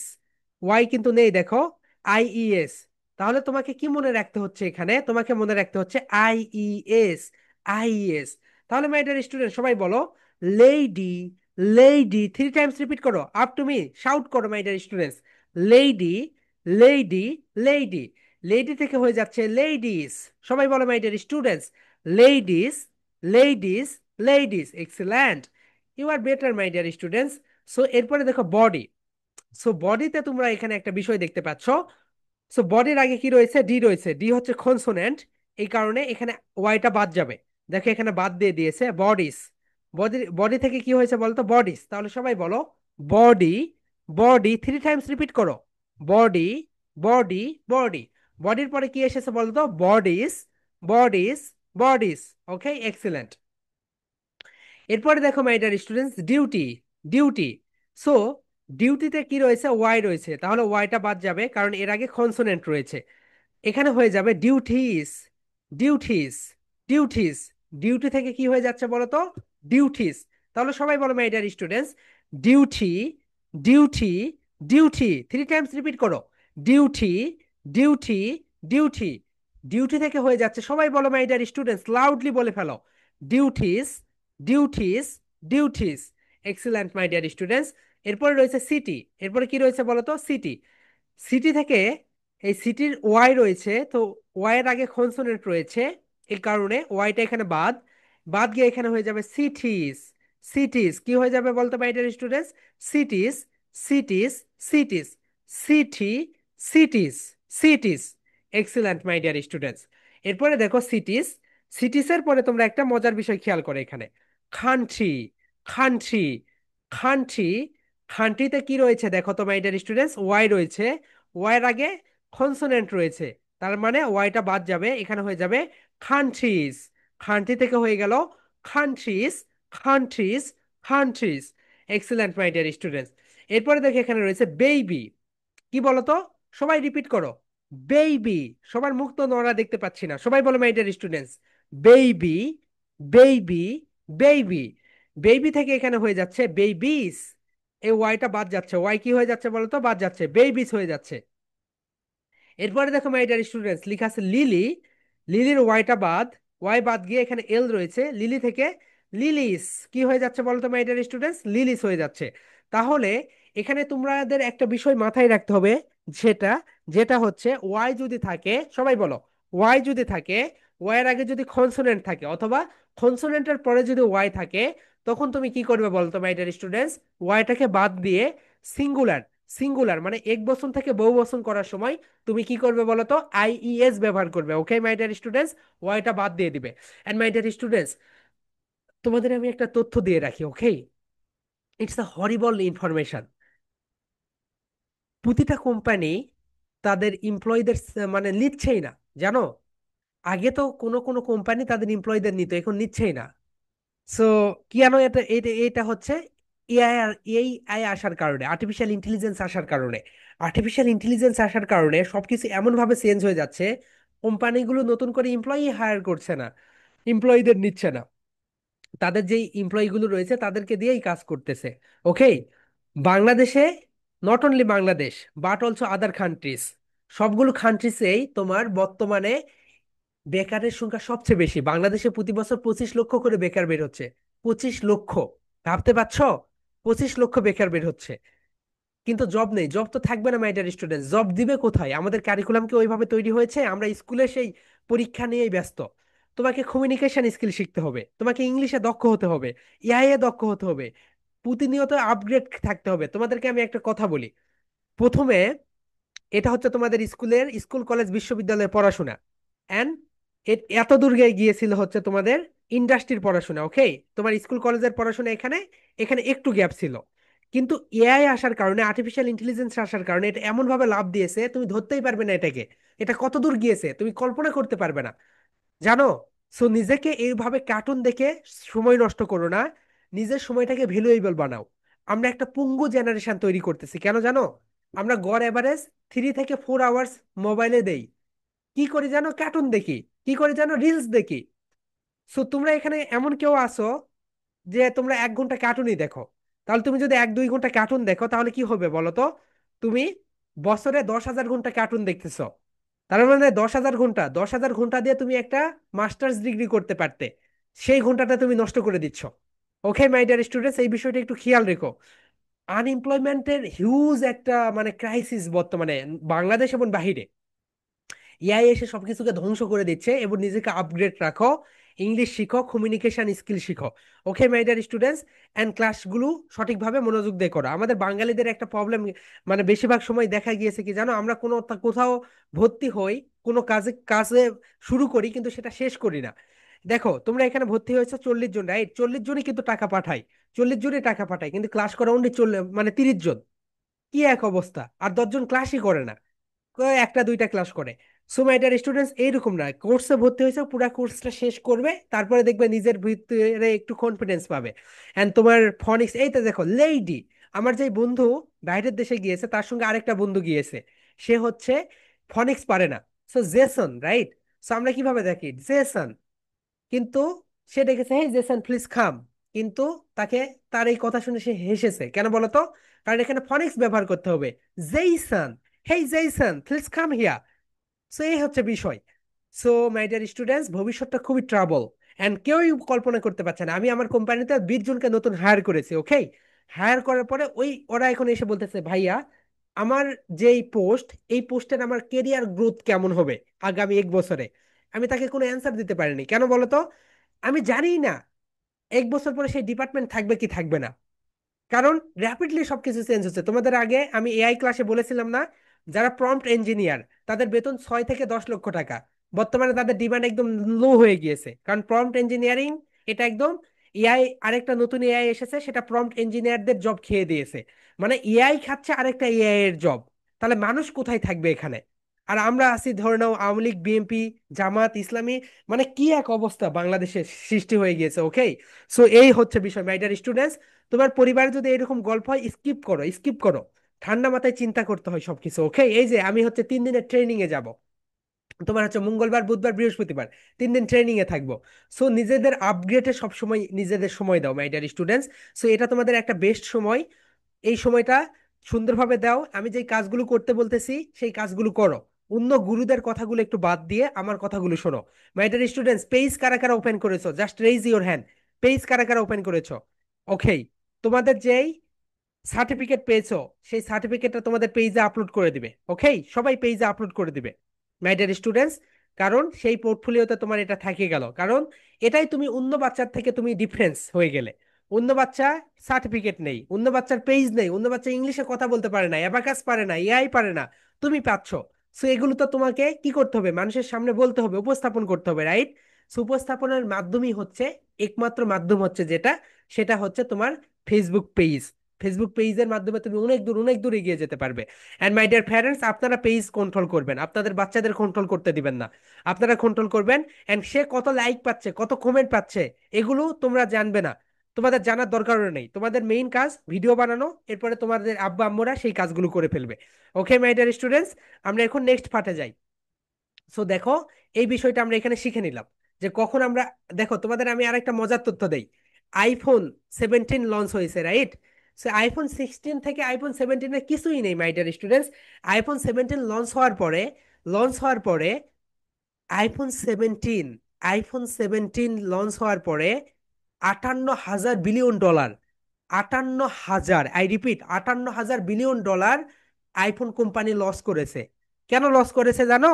Speaker 1: ওয়াই কিন্তু নেই দেখো, আইইএস। তাহলে তোমাকে কি মনে রাখতে হচ্ছে, এখানে তোমাকে মনে রাখতে হচ্ছে আইইএস, আইইএস। তাহলে মাই ডিয়ার স্টুডেন্ট সবাই বলো lady, lady, three times repeat করো, আপ টু মি শাউট করো my deer students, lady, lady, lady, lady থেকে হয়ে যাচ্ছে লেডিস। সবাই বলো my deer students ladies, ladies, ladies, excellent, you are better my deer students. So এরপরে দেখো body. So বডিতে তোমরা এখানে একটা বিষয় দেখতে পাচ্ছ, সো বডির আগে কি রয়েছে, ডি রয়েছে, ডি হচ্ছে কনসোনেন্ট, এই কারণে এখানে ওয়াইটা বাদ যাবে। দেখো এখানে বাদ দিয়ে দিয়েছে বডিস, বডি, বডি থেকে কি হয়েছে বলতো বডিস। তাহলে সবাই বলো body, body, three times repeat করো, বডি, বডি, বডি, বডির পরে কি এসেছে বলতো বডিস, বডিস, বডিস। ওকে, এক্সিলেন্ট। এরপরে দেখো my dear students duty, duty. So ডিউটিতে কি রয়েছে, ওয়াই রয়েছে, তাহলে ওয়াইটা বাদ যাবে কারণ এর আগে কনসোনেন্ট রয়েছে। এখানে হয়ে যাবে ডিউটিস, ডিউটিস, ডিউটিস। ডিউটি থেকে কি হয়ে যাচ্ছে বলো তো, ডিউটিস। তাহলে সবাই বলো my dear students, duty, duty, duty, 3 Times repeat করো, ডিউটি, ডিউটি, ডিউটি। ডিউটি থেকে হয়ে যাচ্ছে, সবাই বলো মাই ডিয়ার স্টুডেন্টস, লাউডলি বলে ফেলো, duties, duties, duties. Excellent my deer students. এরপরে রয়েছে সিটি। এরপরে কি রয়েছে বলো তো, সিটি। সিটি থেকে, এই সিটির ওয়াই রয়েছে তো, ওয়াই এর আগে কনসোনেন্ট রয়েছে, এই কারণে ওয়াইটা এখানে বাদ, বাদ গিয়ে এখানে হয়ে যাবে সিটিস। সিটিস কি হয়ে যাবে বলতো my dear students, cities, cities, cities, city, cities, cities. Excellent my deer students. এরপরে দেখো সিটিস। সিটিসের পরে তোমরা একটা মজার বিষয় খেয়াল করো এখানে, কান্ট্রি, কান্ট্রি, কান্ট্রি। কান্ট্রিতে কি রয়েছে দেখো তো মাই ডিয়ার স্টুডেন্টস, ওয়াই রয়েছে, ওয়াই এর আগে কনসোনেন্ট রয়েছে, তার মানে ওয়াইটা বাদ যাবে, এখানে হয়ে যাবে কান্ট্রিজ। কান্ট্রি থেকে হয়ে গেল countries, countries, countries. Excellent my deer students. এরপরে দেখো এখানে রয়েছে বেবি। কি বলতো, সবাই রিপিট করো, বেবি। সবার মুখ তো নড়া দেখতে পাচ্ছি না, সবাই বলো my dear students, baby, baby, baby. Baby থেকে এখানে হয়ে যাচ্ছে বেবিস, এই ওয়াইটা বাদ যাচ্ছে, ওয়াই কি হয়ে যাচ্ছে বলতো, বাদ যাচ্ছে, বেবিস হয়ে যাচ্ছে। এরপরে দেখো মাই ডিয়ার স্টুডেন্টস, লেখা আছে লিলি। লিলির ওয়াইটা বাদ, ওয়াই বাদ গিয়ে এখানে এল রয়েছে, লিলি থেকে লিলিস। কি হয়ে যাচ্ছে বলতো মাই ডিয়ার স্টুডেন্টস, লিলিস হয়ে যাচ্ছে। তাহলে এখানে তোমাদের একটা বিষয় মাথায় রাখতে হবে, যেটা যেটা হচ্ছে ওয়াই যদি থাকে, সবাই বলো, ওয়াই যদি থাকে, ওয়াই এর আগে যদি কনসোনেন্ট থাকে অথবা কনসোনেন্টের পরে যদি ওয়াই থাকে, তখন তুমি কি করবে বলতো মাই ডিয়ার স্টুডেন্টস, ওয়াইটাকে বাদ দিয়ে সিঙ্গুলার, সিঙ্গুলার মানে এক বচন থেকে বহু বচন করার সময় তুমি কি করবে বলো তো, আইইএস ব্যবহার করবে। ওকে মাই ডিয়ার স্টুডেন্টস, ওয়াইটা বাদ দিয়ে দিবে। এন্ড মাই ডিয়ার স্টুডেন্টস, তোমাদের আমি একটা তথ্য দিয়ে রাখি, ওকে, ইটস আ হরিবল ইনফরমেশন। প্রতিটা কোম্পানি তাদের এমপ্লয়ীদের মানে নিচ্ছেই না, জানো। আগে তো কোনো কোনো কোম্পানি তাদের এমপ্লয়ীদের নিত, এখন নিচ্ছেই না। সো কেন এটা, এটা এটা হচ্ছে এআই, এআই আসার কারণে, আর্টিফিশিয়াল ইন্টেলিজেন্স আসার কারণে। আর্টিফিশিয়াল ইন্টেলিজেন্স আসার কারণে সবকিছু এমন ভাবে চেঞ্জ হয়ে যাচ্ছে, কোম্পানিগুলো নতুন করে এমপ্লয়ি হায়ার করছে না, এমপ্লয়ীদের নিচ্ছে না, তাদের যেই এমপ্লয়িগুলো রয়েছে তাদেরকে দিয়েই কাজ করতেছে। ওকে, বাংলাদেশে, not only Bangladesh but also other countries, সবগুলো কান্ট্রিজেই তোমার বর্তমানে বেকারের সংখ্যা সবচেয়ে বেশি। বাংলাদেশে প্রতি বছর 25 লক্ষ করে বেকার বের হচ্ছে, 25 লক্ষ। ভাবতে পারছো, 25 লক্ষ বেকার বের হচ্ছে, কিন্তু জব নেই। জব তো থাকবে না মাই ডিয়ার স্টুডেন্ট, জব দিবে কোথায়? আমাদের কারিকুলাম কি ওইভাবে তৈরি হয়েছে? আমরা স্কুলে সেই পরীক্ষা নিয়েই ব্যস্ত। তোমাকে কমিউনিকেশন স্কিল শিখতে হবে, তোমাকে ইংলিশে দক্ষ হতে হবে, এআই এ দক্ষ হতে হবে, প্রতিনিয়ত আপগ্রেড থাকতে হবে। তোমাদেরকে আমি একটা কথা বলি, প্রথমে এটা হচ্ছে তোমাদের স্কুলের, স্কুল কলেজ বিশ্ববিদ্যালয়ের পড়াশোনা, এন্ড এত দূর গিয়েছিল হচ্ছে তোমাদের ইন্ডাস্ট্রির পড়াশোনা। ওকে, তোমার স্কুল কলেজের পড়াশোনা এখানে, এখানে একটু গ্যাপ ছিল, কিন্তু এআই আসার কারণে, আর্টিফিশিয়াল ইন্টেলিজেন্স আসার কারণে এটা এমন ভাবে লাভ দিয়েছে, তুমি ধরতেই পারবে না এটাকে, এটা কত দূর গিয়েছে তুমি কল্পনা করতে পারবে না, জানো। সো নিজেকে এইভাবে কার্টুন দেখে সময় নষ্ট করো না, নিজের সময়টাকে ভ্যালুয়েবল বানাও। আমরা একটা পঙ্গু জেনারেশন তৈরি করতেছি, কেন জানো? আমরা গড় এভারেজ 3 থেকে 4 আওয়ার্স মোবাইলে দেই, কি করি জানো, কার্টুন দেখি, কি করি জানো, রিলস দেখি। সো তোমরা এখানে এমন কেউ আসো যে তোমরা 1 ঘন্টা কার্টুনই দেখো, তাহলে তুমি যদি 1-2 ঘন্টা কার্টুন দেখো তাহলে কি হবে বলো তো, তুমি বছরে 10,000 ঘন্টা কার্টুন দেখতেছো, তার মানে 10,000 ঘন্টা, 10,000 ঘন্টা দিয়ে তুমি একটা মাস্টার্স ডিগ্রি করতে পারতে, সেই ঘন্টাটা তুমি নষ্ট করে দিচ্ছ। ওকে মাই ডিয়ার স্টুডেন্টস, এই বিষয়টা একটু খেয়াল রেখো। আনএমপ্লয়মেন্টের হিউজ একটা মানে ক্রাইসিস বর্তমানে বাংলাদেশ এবং বাহিরে, এআই এসে সবকিছুকে ধ্বংস করে দিচ্ছে, এবং নিজেকে আপগ্রেড রাখো, ইংলিশ শিখো, কমিউনিকেশন স্কিল শিখো। ওকে মাই ডিয়ার স্টুডেন্টস, অ্যান্ড ক্লাসগুলো সঠিকভাবে মনোযোগ দিয়ে করো। আমাদের বাঙালিদের একটা প্রবলেম, মানে বেশিরভাগ সময় দেখা গিয়েছে কি জানো, আমরা কোনো কোথাও ভর্তি হই, কোনো কাজে কাজে শুরু করি কিন্তু সেটা শেষ করি না। দেখো তোমরা এখানে ভর্তি হয়েছে 40 জন, রাইট? 40 জনই কিন্তু টাকা পাঠায়, 40 জনই টাকা পাঠায়, কিন্তু ক্লাস করে অনলি 40, মানে 30 জন। কি এক অবস্থা! আর 10 জন ক্লাসই করে না, একটা দুইটা ক্লাস করে। সো মাই ডিয়ার স্টুডেন্টস, এইরকম না, কোর্সে ভর্তি হয়েছে পুরো কোর্সটা শেষ করবে, তারপরে দেখবে নিজের ভিতরে একটু কনফিডেন্স পাবে। এন্ড তোমার ফনিক্স, এই তো দেখো লেডি, আমার যে বন্ধু বাইরের দেশে গিয়েছে তার সঙ্গে আরেকটা বন্ধু গিয়েছে, সে হচ্ছে ফনিক্স পারে না, সো জেসন, রাইট? সো আমরা কিভাবে দেখি জেসন, কিন্তু সে ডেকেছে হে জেসন প্লিজ কাম, কিন্তু তাকে, তার এই কথা শুনে সে হেসেছে, কেন বলতো? কারণ এখানে ফনিক্স ব্যবহার করতে হবে, জেইসন, হেই জেইসন প্লিজ কাম হিয়া। সো এই হচ্ছে বিষয়। সো মাই ডিয়ার স্টুডেন্টস, ভবিষ্যৎটা খুবই ট্রাবল, এন্ড কেউই কল্পনা করতে পারছে না। আমি আমার কোম্পানিতে 20 জনকে নতুন হায়ার করেছি, ওকে? হায়ার করার পরে ওরা এখন এসে বলতেছে ভাইয়া, আমার যেই পোস্ট, এই পোস্টের আমার কেরিয়ার গ্রোথ কেমন হবে আগামী 1 বছরে। আমি তাকে কোনো অ্যান্সার দিতে পারিনি, কেন বলতো? আমি জানি না 1 বছর পরে সেই ডিপার্টমেন্ট থাকবে কি থাকবে না, কারণ র্যাপিডলি সবকিছু চেঞ্জ হচ্ছে। তোমাদের আগে আমি এআই ক্লাসে বলেছিলাম না, যারা প্রম্পট ইঞ্জিনিয়ার তাদের বেতন 6 থেকে 10 লক্ষ টাকা, বর্তমানে তাদের ডিমান্ড একদম লো হয়ে গিয়েছে, কারণ প্রম্পট ইঞ্জিনিয়ারিং এটা একদম এআই, আরেকটা নতুন এআই এসেছে, সেটা প্রম্পট ইঞ্জিনিয়ারদের জব খেয়ে দিয়েছে। মানে এআই খাচ্ছে আরেকটা এআই এর জব, তাহলে মানুষ কোথায় থাকবে এখানে? আর আমরা আছি ধরে নাও আওয়ামী লীগ, বিএনপি, জামাত ইসলামী, মানে কি এক অবস্থা বাংলাদেশে সৃষ্টি হয়ে গিয়েছে, ওকে? সো এই হচ্ছে বিষয় মাই ডিয়ার স্টুডেন্টস। তোমার পরিবারে যদি এরকম গল্প হয়, স্কিপ করো, স্কিপ করো। ঠান্ডা মাথায় চিন্তা করতে হয় সবকিছু, ওকে? এই যে আমি হচ্ছে 3 দিনের ট্রেনিং এ যাব, তোমার হচ্ছে মঙ্গলবার, বুধবার, বৃহস্পতিবার 3 দিন ট্রেনিং এ থাকবো। সো নিজেদের আপগ্রেডে সবসময় নিজেদের সময় দাও মাই ডিয়ার স্টুডেন্টস। সো এটা তোমাদের একটা বেস্ট সময়, এই সময়টা সুন্দরভাবে দাও। আমি যেই কাজগুলো করতে বলতেছি সেই কাজগুলো করো, অন্য গুরুদের কথাগুলো একটু বাদ দিয়ে আমার কথাগুলো শোনো। মাই ডিয়ার স্টুডেন্টস, পেজ কারা কারা ওপেন করেছো, just raise your hand. Page কারা কারা ওপেন করেছো? ওকে, তোমাদের যেই সার্টিফিকেট পেয়েছো সেই সার্টিফিকেটটা তোমাদের পেজে আপলোড করে দিবে, ওকে? সবাই পেজে আপলোড করে দিবে মাই ডিয়ার স্টুডেন্টস, কারণ সেই পোর্টফোলিওতে তোমার এটা থেকে গেল, কারণ এটাই তুমি অন্য বাচ্চার থেকে তুমি ডিফারেন্স হয়ে গেলে। অন্য বাচ্চা সার্টিফিকেট নেই, অন্য বাচ্চার পেজ নেই, অন্য বাচ্চা ইংলিশে কথা বলতে পারে না, অ্যাবাকাস পারে না, এআই পারে না, তুমি পাচ্ছ। সো এগুলো তো তোমাকে কি করতে হবে, মানুষের সামনে বলতে হবে, উপস্থাপন করতে হবে, রাইট? সো উপস্থাপনের মাধ্যমই হচ্ছে, একমাত্র মাধ্যম হচ্ছে যেটা, সেটা হচ্ছে তোমার ফেসবুক পেজ। ফেসবুক পেজের মাধ্যমে তুমি অনেক দূর অনেক দূর এগিয়ে যেতে পারবে। অ্যান্ড মাই ডিয়ার প্যারেন্টস, আপনারা পেজ কন্ট্রোল করবেন, আপনাদের বাচ্চাদের কন্ট্রোল করতে দিবেন না। আপনারা কন্ট্রোল করবেন, অ্যান্ড সে কত লাইক পাচ্ছে, কত কমেন্ট পাচ্ছে, এগুলো তোমরা জানবে না, তোমাদের জানার দরকারও নেই। তোমাদের মেইন কাজ ভিডিও বানানো, এরপরে তোমাদের আব্বা আম্মুরা সেই কাজগুলো করে ফেলবে। ওকে মাই ডিয়ার স্টুডেন্টস, আমরা এখন নেক্সট পার্টে যাই। সো দেখো, এই বিষয়টা আমরা এখানে শিখে নিলাম যে কখন আমরা, দেখো তোমাদের আমি আরেকটা মজার তথ্য দেই। iPhone 17 লঞ্চ হয়েছে, রাইট? সো iPhone 16 থেকে iPhone 17 কিছুই নেই my dear students. iPhone 17 launch হওয়ার পরে আইফোন 17 আইফোন 17 লঞ্চ হওয়ার পরে 58,000 billion dollar, 58,000, I repeat, 58,000 billion dollar iPhone company loss করেছে। কেন লস করেছে জানো?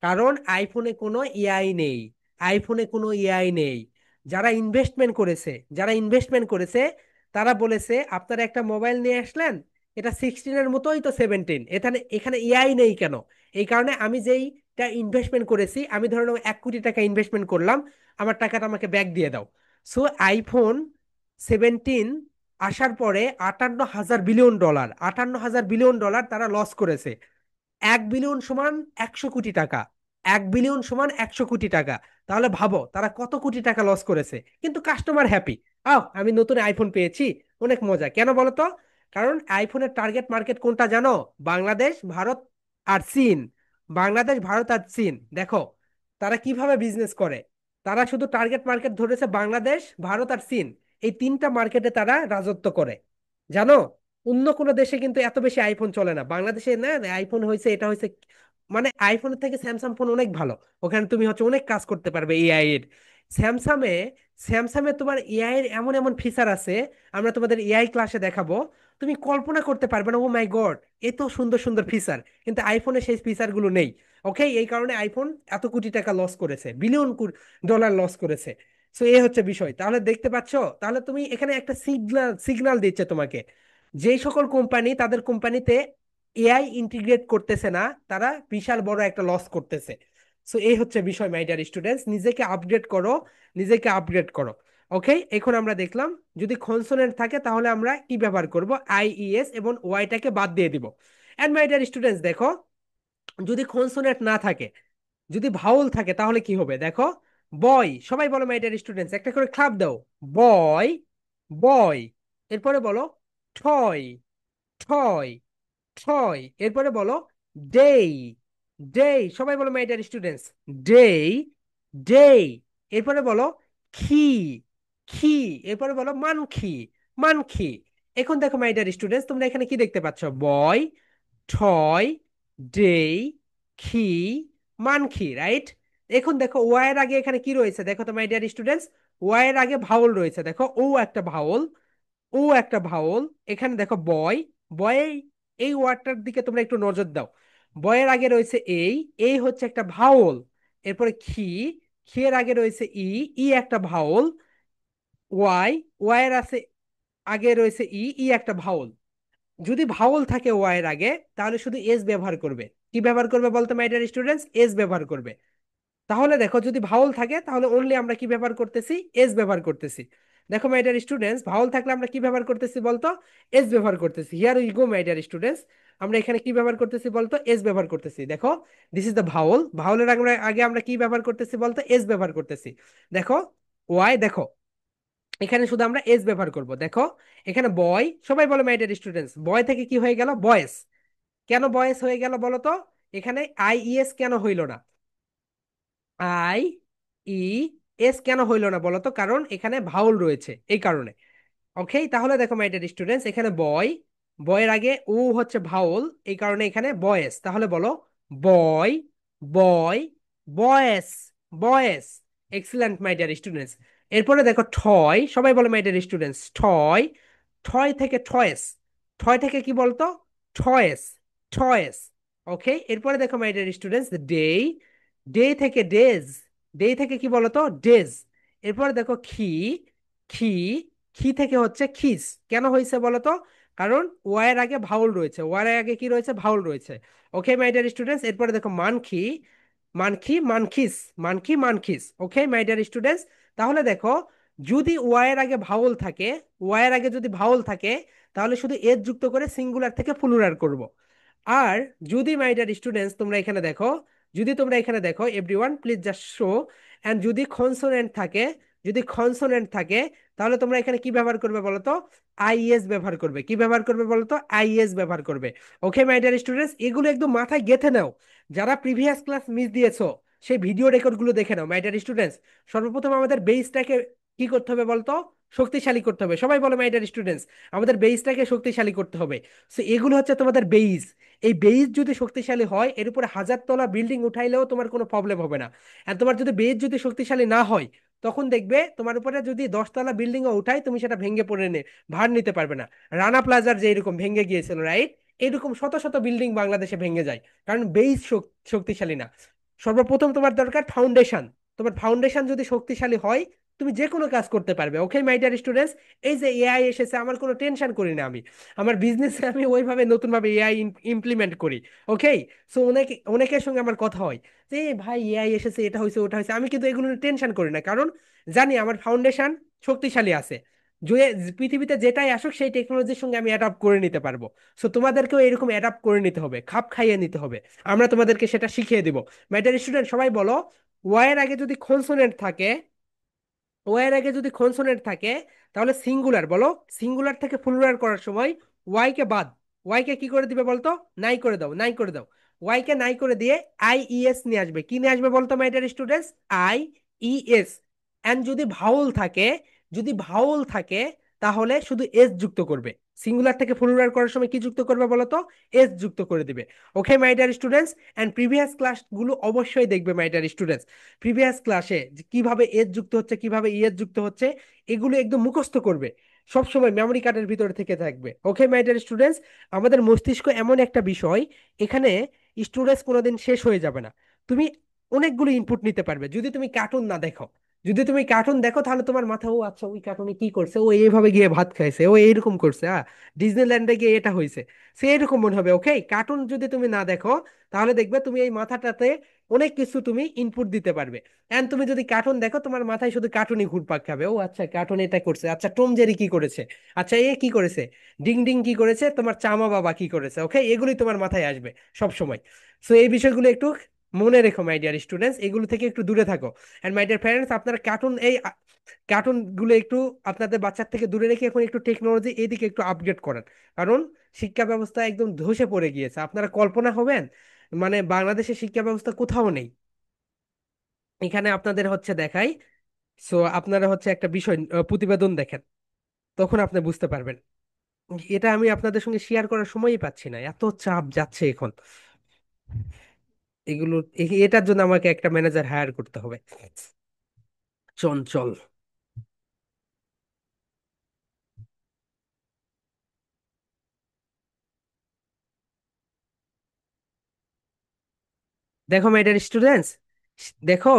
Speaker 1: কারণ আইফোনে কোনো এআই নেই, আইফোনে কোনো এআই নেই। যারা ইনভেস্টমেন্ট করেছে তারা বলেছে আপনারা একটা মোবাইল নিয়ে আসলেন, এটা 16-এর মতোই তো 17, এখানে এখানে এআই নেই কেন? এই কারণে আমি যেইটা ইনভেস্টমেন্ট করেছি, আমি ধরো 1 কোটি টাকা ইনভেস্টমেন্ট করলাম, আমার টাকাটা আমাকে ব্যাক দিয়ে দাও। সো iPhone 17 আসার পরে 58,000 বিলিয়ন ডলার, 58,000 বিলিয়ন ডলার তারা লস করেছে। 1 বিলিয়ন সমান 100 কোটি টাকা, 1 বিলিয়ন সমান 100 কোটি টাকা। তাহলে ভাবো তারা কত কোটি টাকা লস করেছে, কিন্তু কাস্টমার হ্যাপি। আমি নতুন আইফোন পেয়েছি, অনেক মজা। কেন বলো তো? কারণ আইফোনের টার্গেট মার্কেট কোনটা জানো? বাংলাদেশ, ভারত আর চীন। বাংলাদেশ, ভারত আর চীন। দেখো তারা কিভাবে বিজনেস করে, তারা শুধু টার্গেট মার্কেট ধরেছে বাংলাদেশ, ভারত আর চীন, এই 3টা মার্কেটে তারা রাজত্ব করে, জানো? অন্য কোনো দেশে কিন্তু এত বেশি আইফোন চলে না, বাংলাদেশে না আইফোন হয়েছে, এটা হয়েছে, মানে আইফোনের থেকে স্যামসাং ফোন অনেক ভালো, ওখানে তুমি হচ্ছে অনেক কাজ করতে পারবে এআই এর। স্যামসাংয়ে স্যামসাংয়ে তোমার এআই এর এমন এমন ফিচার আছে, আমরা তোমাদের এআই ক্লাসে দেখাবো, তুমি কল্পনা করতে পারবে না, ও মাই গড, এত সুন্দর সুন্দর ফিচার, কিন্তু আইফোনে সেই ফিচারগুলো নেই। ওকে, এই কারণে আইফোন এত কোটি টাকা লস করেছে, বিলিয়ন ডলার লস করেছে। সো এই হচ্ছে বিষয়, তাহলে দেখতে পাচ্ছ, তাহলে তুমি এখানে একটা সিগন্যাল সিগন্যাল দিচ্ছে তোমাকে, যেই সকল কোম্পানি তাদের কোম্পানিতে এআই ইন্টিগ্রেট করতেছে না, তারা বিশাল বড় একটা লস করতেছে। সো এই হচ্ছে বিষয় মাই ডিয়ার স্টুডেন্টস, নিজেকে আপগ্রেড করো, নিজেকে আপগ্রেড করো। ওকে, এখন আমরা দেখলাম যদি কনসোনেন্ট থাকে তাহলে আমরা কি ব্যবহার করব, আইইএস এবং ওয়াইটাকে বাদ দিয়ে দিব। এন্ড মাই ডিয়ার স্টুডেন্টস দেখো, যদি কনসোনেন্ট না থাকে, যদি ভাউল থাকে তাহলে কি হবে দেখো। বয়, সবাই বলো মাই ডিয়ার স্টুডেন্টস, একটা করে ক্লাপ দাও। বয়, বয়, এরপরে বলো ঠয়, ঠয়, ঠয়। এরপরে বলো ডেই, ডেই, সবাই বলো মাই ডিয়ার স্টুডেন্টস, ডেই, ডেই। এরপরে বলো খি, খি। এরপরে বলো মানখি, মানখি। এখন দেখো মাই ডিয়ার স্টুডেন্টস, তোমরা এখানে কি দেখতে পাচ্ছ? বয়, ঠয়, ডেই, খি, মানখি, রাইট? এখন দেখো ওয়াই এর আগে এখানে কি রয়েছে দেখো তো মাই ডিয়ার স্টুডেন্টস, ওয়াই এর আগে ভাওল রয়েছে, দেখো ও একটা ভাওল, ও একটা ভাওল। এখানে দেখো বয়, বয়, এই ওয়ার্ডটার দিকে তোমরা একটু নজর দাও। বয়ের আগে রয়েছে এই, এই হচ্ছে একটা ভাওল। এরপরে খি, খি এর আগে রয়েছে ই, ই একটা ভাওল। ওয়াই, ওয়াই এর আছে আগে রয়েছে ই, ই একটা ভাওল। যদি ভাওল থাকে ওয়াই এর আগে, তাহলে শুধু এস ব্যবহার করবে। কি ব্যবহার করবে বলতো মাই ডিয়ার স্টুডেন্টস? এস ব্যবহার করবে। তাহলে দেখো যদি ভাওল থাকে তাহলে অনলি আমরা কি ব্যবহার করতেছি? এস ব্যবহার করতেছি। দেখো মাই ডিয়ার স্টুডেন্টস, ভাওল থাকলে আমরা কি ব্যবহার করতেছি বলতো? এস ব্যবহার করতেছি। Here we go my deer students, আমরা এখানে কি ব্যবহার করতেছি বলতো? এস ব্যবহার করতেছি। দেখো দিস ইজ দ্য ভাওল, ভাওলের আগে আগে আমরা কি ব্যবহার করতেছি বলতো? এস ব্যবহার করতেছি। দেখো ওয়াই, দেখো এখানে শুধু আমরা এস ব্যবহার করব। দেখো এখানে বয়, সবাই বলো মাই ডিয়ার স্টুডেন্টস, বয় থেকে কি হয়ে গেল? বয়েস। কেন বয়েস হয়ে গেল বলো তো? এখানে আই ইএস কেন হইল না? আই ই এস কেন হইল না বলো তো? কারণ এখানে ভাউল রয়েছে, এই কারণে। ওকে, তাহলে দেখো মাই ডিয়ার স্টুডেন্টস, এখানে বয়, বয়ের আগে ও হচ্ছে ভাউল, এই কারণে এখানে বয়েস। তাহলে বলো বয়, বয়, বয়েস, বয়েস। Excellent my deer students. এরপরে দেখো ঠয়, সবাই বলো মাই ডিয়ার স্টুডেন্টস, ঠয়, ঠয় থেকে ঠয়েস, ঠয় থেকে কি বলতো? ঠয়েস, ঠয়েস। ওকে, এরপরে দেখো my dear students day, day থেকে ডেজ, ডে থেকে কি বলতো? ডেজ। এরপরে দেখো খি, খি, খি থেকে হচ্ছে খিস। কেন হয়েছে বলো তো? কারণ ওয়াই এর আগে ভাউল রয়েছে, ওয়াই এর আগে কি রয়েছে? ভাউল রয়েছে। ওকে মাই ডিয়ার স্টুডেন্টস, এরপরে দেখো মানখি, মানখি, মানখিস, মানখি, মানখিস। ওকে মাই ডিয়ার স্টুডেন্টস, তাহলে দেখো যদি ওয়াই এর আগে ভাউল থাকে, ওয়াই এর আগে যদি ভাউল থাকে, তাহলে শুধু এস যুক্ত করে সিঙ্গুলার থেকে প্লুরাল করব। আর যদি মাই ডিয়ার স্টুডেন্টস তোমরা এখানে দেখো, যদি তোমরা এখানে দেখো everyone please just show, and যদি কনসোনেন্ট থাকে, যদি কনসোনেন্ট থাকে, তাহলে তোমরা এখানে কি ব্যবহার করবে বলো তো? আইএস ব্যবহার করবে। কি ব্যবহার করবে বলো তো? আইএস ব্যবহার করবে। ওকে মাই ডিয়ার স্টুডেন্টস, এগুলো একদম মাথায় গেঁথে নাও। যারা প্রিভিয়াস ক্লাস মিস দিয়েছো, সেই ভিডিও রেকর্ড গুলো দেখে নাও মাই ডিয়ার স্টুডেন্টস। সর্বপ্রথম আমাদের বেসটাকে কি করতে হবে বলতো? শক্তিশালী করতে হবে। সবাই বলো মাই ডিয়ার স্টুডেন্টস, আমাদের বেসটাকে শক্তিশালী করতে হবে। সো এগুলো হচ্ছে তোমাদের বেস। এই বেস যদি শক্তিশালী হয়, এর উপরে 1000 তলা বিল্ডিং উঠাইলেও তোমার কোনো প্রবলেম হবে না। আর তোমার যদি বেস যদি শক্তিশালী না হয়, তখন দেখবে তোমার উপরে যদি 10 তলা বিল্ডিংও উঠাই, তুমি সেটা ভেঙে পড়ে ভার নিতে পারবে না। রানা প্লাজার যে এরকম ভেঙে গিয়েছিল, রাইট? এরকম শত শত বিল্ডিং বাংলাদেশে ভেঙে যায়, কারণ বেস শক্তিশালী না। সর্বপ্রথম তোমার দরকার ফাউন্ডেশন। তোমার ফাউন্ডেশন যদি শক্তিশালী হয়, তুমি যে কোনো কাজ করতে পারবে। ওকে মাই ডিয়ার স্টুডেন্টস, এই যে এআই এসেছে, আমার কোনো টেনশন করি না আমি। আমার বিজনেসে আমি ওইভাবে নতুনভাবে এআই ইমপ্লিমেন্ট করি। ওকে, সো অনেকে, অনেকের সঙ্গে আমার কথা হয় যে ভাই এআই এসেছে, এটা হয়েছে, ওটা হয়েছে, আমি কিন্তু এগুলো টেনশন করি না, কারণ জানি আমার ফাউন্ডেশন শক্তিশালী আছে। যে পৃথিবীতে যেটাই আসুক সেই টেকনোলজির সঙ্গে আমি অ্যাডাপ্ট করে নিতে পারবো। সো তোমাদেরকেও এরকম অ্যাডাপ্ট করে নিতে হবে, খাপ খাইয়ে নিতে হবে। আমরা তোমাদেরকে সেটা শিখিয়ে দিব। ম্যাটার স্টুডেন্ট, সবাই বলো ওয়াই এর আগে যদি কনসোনেন্ট থাকে, ও এর আগে যদি কনসোনেন্ট থাকে, তাহলে সিঙ্গুলার বলো। সিঙ্গুলার থেকে প্লুরাল করার সময় ওয়াই কে বাদ, ওয়াই কে কি করে দিবে বলতো? নাই করে দাও, নাই করে দাও। ওয়াই কে নাই করে দিয়ে আই ই এস নিয়ে আসবে। কি নিয়ে আসবে বলতো my deer students? I E S. And যদি ভাউল থাকে, যদি ভাউল থাকে, তাহলে শুধু এস যুক্ত করবে। সিঙ্গুলার থেকে প্লুরাল করার সময় কি যুক্ত করবে বলতো? এস যুক্ত করে দিবে। Okay my deer students, and previous ক্লাসগুলো অবশ্যই দেখবে মাই ডিয়ার স্টুডেন্টস। প্রিভিয়াস ক্লাসে কিভাবে এজ যুক্ত হচ্ছে, কিভাবে ইএস যুক্ত হচ্ছে, এগুলো একদম মুখস্থ করবে। সব সময় মেমরি কার্ডের ভিতরে থেকে থাকবে। ওকে মাই ডিয়ার স্টুডেন্টস, আমাদের মস্তিষ্ক এমন একটা বিষয়, এখানে স্টোরেজ কোনোদিন শেষ হয়ে যাবে না। তুমি অনেকগুলো ইনপুট নিতে পারবে। যদি তুমি কার্টুন না দেখো, যদি তুমি কার্টুন দেখো, তাহলে তোমার মাথা, ও আচ্ছা ওই কার্টুনে কি করছে, ও এইভাবে গিয়ে ভাত খাইছে, ও এইরকম করছে, ডিজনিল্যান্ডে গিয়ে এটা হয়েছে, সে এরকম মনে হবে। ওকে, কার্টুন যদি তুমি না দেখো, তাহলে দেখবে তুমি এই মাথাটাতে অনেক কিছু তুমি ইনপুট দিতে পারবে। এন্ড তুমি যদি কার্টুন দেখো, তোমার মাথায় শুধু কার্টুনই ঘুরপাক খাবে। ও আচ্ছা কার্টুন এটা করছে, আচ্ছা টম জেরি কি করেছে, আচ্ছা এ কি করেছে, ডিং ডিং কি করেছে, তোমার চামা বাবা কি করেছে। ওকে, এগুলোই তোমার মাথায় আসবে সব সময়। সো এই বিষয়গুলো একটু মনে রেখো মাই ডিয়ার স্টুডেন্টস, এগুলো থেকে একটু দূরে থাকো। এন্ড মাই ডিয়ার প্যারেন্টস, আপনারা কার্টুন গুলো একটু আপনাদের বাচ্চার থেকে দূরে রেখে এখন একটু টেকনোলজি এদিকে একটু আপগ্রেড করেন। কারণ শিক্ষা ব্যবস্থা একদম ধসে পড়ে গিয়েছে, আপনারা কল্পনা হবেন মানে বাংলাদেশের শিক্ষা ব্যবস্থা কোথাও নেই। এখানে আপনাদের হচ্ছে দেখাই, সো আপনারা হচ্ছে একটা বিষয় প্রতিবেদন দেখেন, তখন আপনি বুঝতে পারবেন। এটা আমি আপনাদের সঙ্গে শেয়ার করার সময়ই পাচ্ছি না, এত চাপ যাচ্ছে এখন এগুলো। এটার জন্য আমাকে একটা ম্যানেজার হায়ার করতে হবে, চঞ্চল। দেখো মাই ডিয়ার স্টুডেন্টস, দেখো,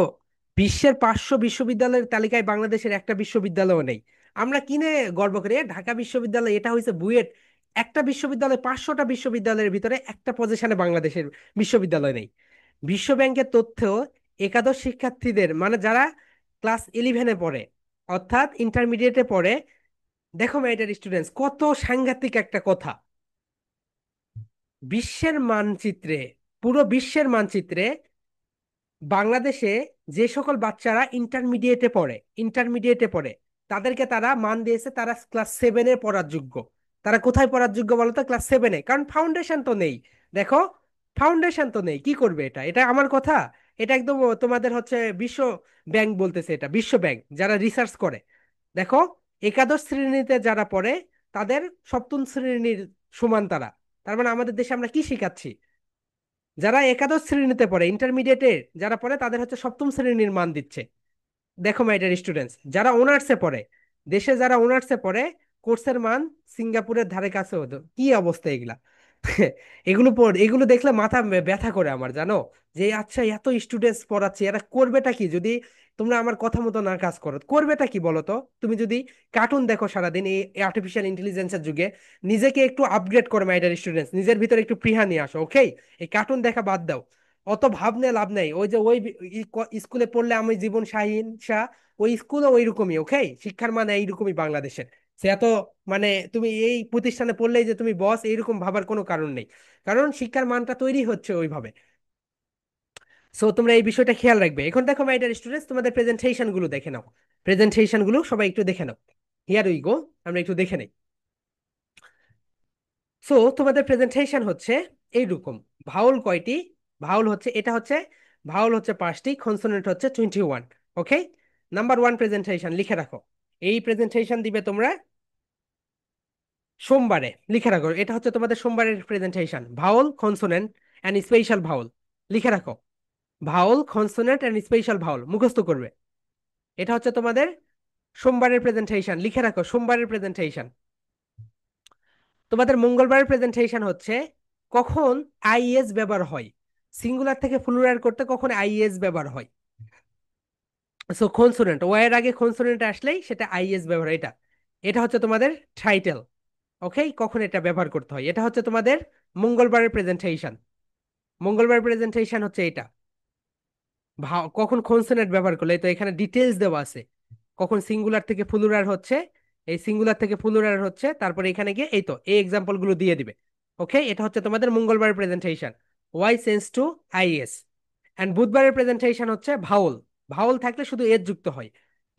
Speaker 1: বিশ্বের 500 বিশ্ববিদ্যালয়ের তালিকায় বাংলাদেশের একটা বিশ্ববিদ্যালয়ও নেই। আমরা কিনে গর্ব করি ঢাকা বিশ্ববিদ্যালয়, এটা হয়েছে বুয়েট। একটা বিশ্ববিদ্যালয়, 500টা বিশ্ববিদ্যালয়ের ভিতরে একটা পজিশনে বাংলাদেশের বিশ্ববিদ্যালয় নেই। বিশ্ব ব্যাংকের তথ্য, একাদশ শিক্ষার্থীদের মানে যারা ক্লাস 11-এ পড়ে, অর্থাৎ ইন্টারমিডিয়েটে পড়ে, দেখো মাই ডিয়ার স্টুডেন্টস, কত সাংঘাতিক একটা কথা। বিশ্বের মানচিত্রে, পুরো বিশ্বের মানচিত্রে বাংলাদেশে যে সকল বাচ্চারা ইন্টারমিডিয়েটে পড়ে তাদেরকে তারা মান দিয়েছে তারা ক্লাস 7-এ পড়ার যোগ্য। তারা কোথায় পড়ার যোগ্য বলতো? ক্লাস 7-এ, কারণ ফাউন্ডেশন তো নেই। দেখো, ফাউন্ডেশন তো নেই, কি করবে? এটা এটা আমার কথা? এটা একদম তোমাদের হচ্ছে বিশ্ব ব্যাংক বলতেছে, এটা বিশ্ব ব্যাংক যারা রিসার্চ করে। দেখো, একাদশ শ্রেণীতে যারা পড়ে তাদের সপ্তম শ্রেণীর সমান তারা। তার মানে আমাদের দেশে আমরা কি শিখাচ্ছি? যারা একাদশ শ্রেণীতে পড়ে, ইন্টারমিডিয়েটে যারা পড়ে তাদের হচ্ছে সপ্তম শ্রেণীর মান দিচ্ছে। দেখো মাই ডিয়ার স্টুডেন্টস, যারা অনার্সে পড়ে, দেশে যারা অনার্সে পড়ে, কোর্সের মান সিঙ্গাপুরের ধারে কাছে হতো। কি অবস্থা এগুলা! এগুলো দেখলে মাথা ব্যথা করে আমার, জানো? যে আচ্ছা, এত স্টুডেন্টস পড়াচ্ছি, এরা করবেটা কি যদি তোমরা আমার কথা মতো না কাজ করো? করবেটা কি বলো তো? তুমি যদি কার্টুন দেখো সারাদিন এই আর্টিফিশিয়াল ইন্টেলিজেন্সের যুগে, নিজেকে একটু আপগ্রেড করো মাই ডিয়ার স্টুডেন্টস, নিজের ভিতরে একটু প্রিহা নিয়ে আসো, ওকে? এই কার্টুন দেখা বাদ দাও, অত ভাবনে লাভ নেই। ওই যে স্কুলে পড়লে আমি জীবন শাহীন শাহ, ওই স্কুলও ওইরকমই, ওকে? শিক্ষার মান এইরকমই বাংলাদেশের। সে এত মানে তুমি এই প্রতিষ্ঠানে পড়লেই যে তুমি বস, এইরকম ভাবার কোনো কারণ নেই, কারণ শিক্ষার মানটা তৈরি হচ্ছে ওইভাবে। সো তোমরা এই বিষয়টা খেয়াল রাখবে। এখন দেখো মাই ডিয়ার স্টুডেন্টস, তোমাদের প্রেজেন্টেশন গুলো দেখে নাও। প্রেজেন্টেশন গুলো সবাই একটু দেখে নাও। হিয়ার উই গো, আমরা একটু দেখে নেই। সো তোমাদের প্রেজেন্টেশন হচ্ছে এইরকম। ভাউল কয়টি? ভাউল হচ্ছে, এটা হচ্ছে ভাউল হচ্ছে 5টি, কনসোনেন্ট হচ্ছে 21। ওকে, নাম্বার 1 প্রেজেন্টেশন লিখে রাখো। এই প্রেজেন্টেশন দিবে তোমরা সোমবারে, লিখে রাখো। এটা হচ্ছে তোমাদের সোমবারের presentation, vowel, consonant and special vowel. লিখে রাখো, vowel, consonant and special vowel মুখস্থ করবে। এটা হচ্ছে তোমাদের সোমবারের প্রেজেন্টেশন, লিখে রাখো, সোমবারের প্রেজেন্টেশন। তোমাদের মঙ্গলবারের প্রেজেন্টেশন হচ্ছে কখন আইএস ব্যবহার হয়, সিঙ্গুলার থেকে প্লুরাল করতে কখন আইএস ব্যবহার হয়। সো কনসোনেন্ট, ও এর আগে কনসোনেন্ট আসলেই সেটা আইএস ব্যবহার হয়। এটা এটা হচ্ছে তোমাদের টাইটেল, ওকে? কখন এটা ব্যবহার করতে হয়, এটা হচ্ছে তোমাদের মঙ্গলবারের প্রেজেন্টেশন। মঙ্গলবারের প্রেজেন্টেশন হচ্ছে এটা। কখন কনসোনেন্ট ব্যবহার করলে, তো এখানে ডিটেলস দেওয়া আছে। কখন সিঙ্গুলার থেকে প্লুরাল হচ্ছে, এই সিঙ্গুলার থেকে প্লুরাল হচ্ছে, তারপরে এখানে গিয়ে এই তো এই এক্সাম্পল গুলো দিয়ে দিবে। ওকে, এটা হচ্ছে তোমাদের মঙ্গলবারের presentation, Y change to IS. And বুধবারের প্রেজেন্টেশন হচ্ছে ভাউল। ভাউল থাকলে শুধু এস যুক্ত হয়।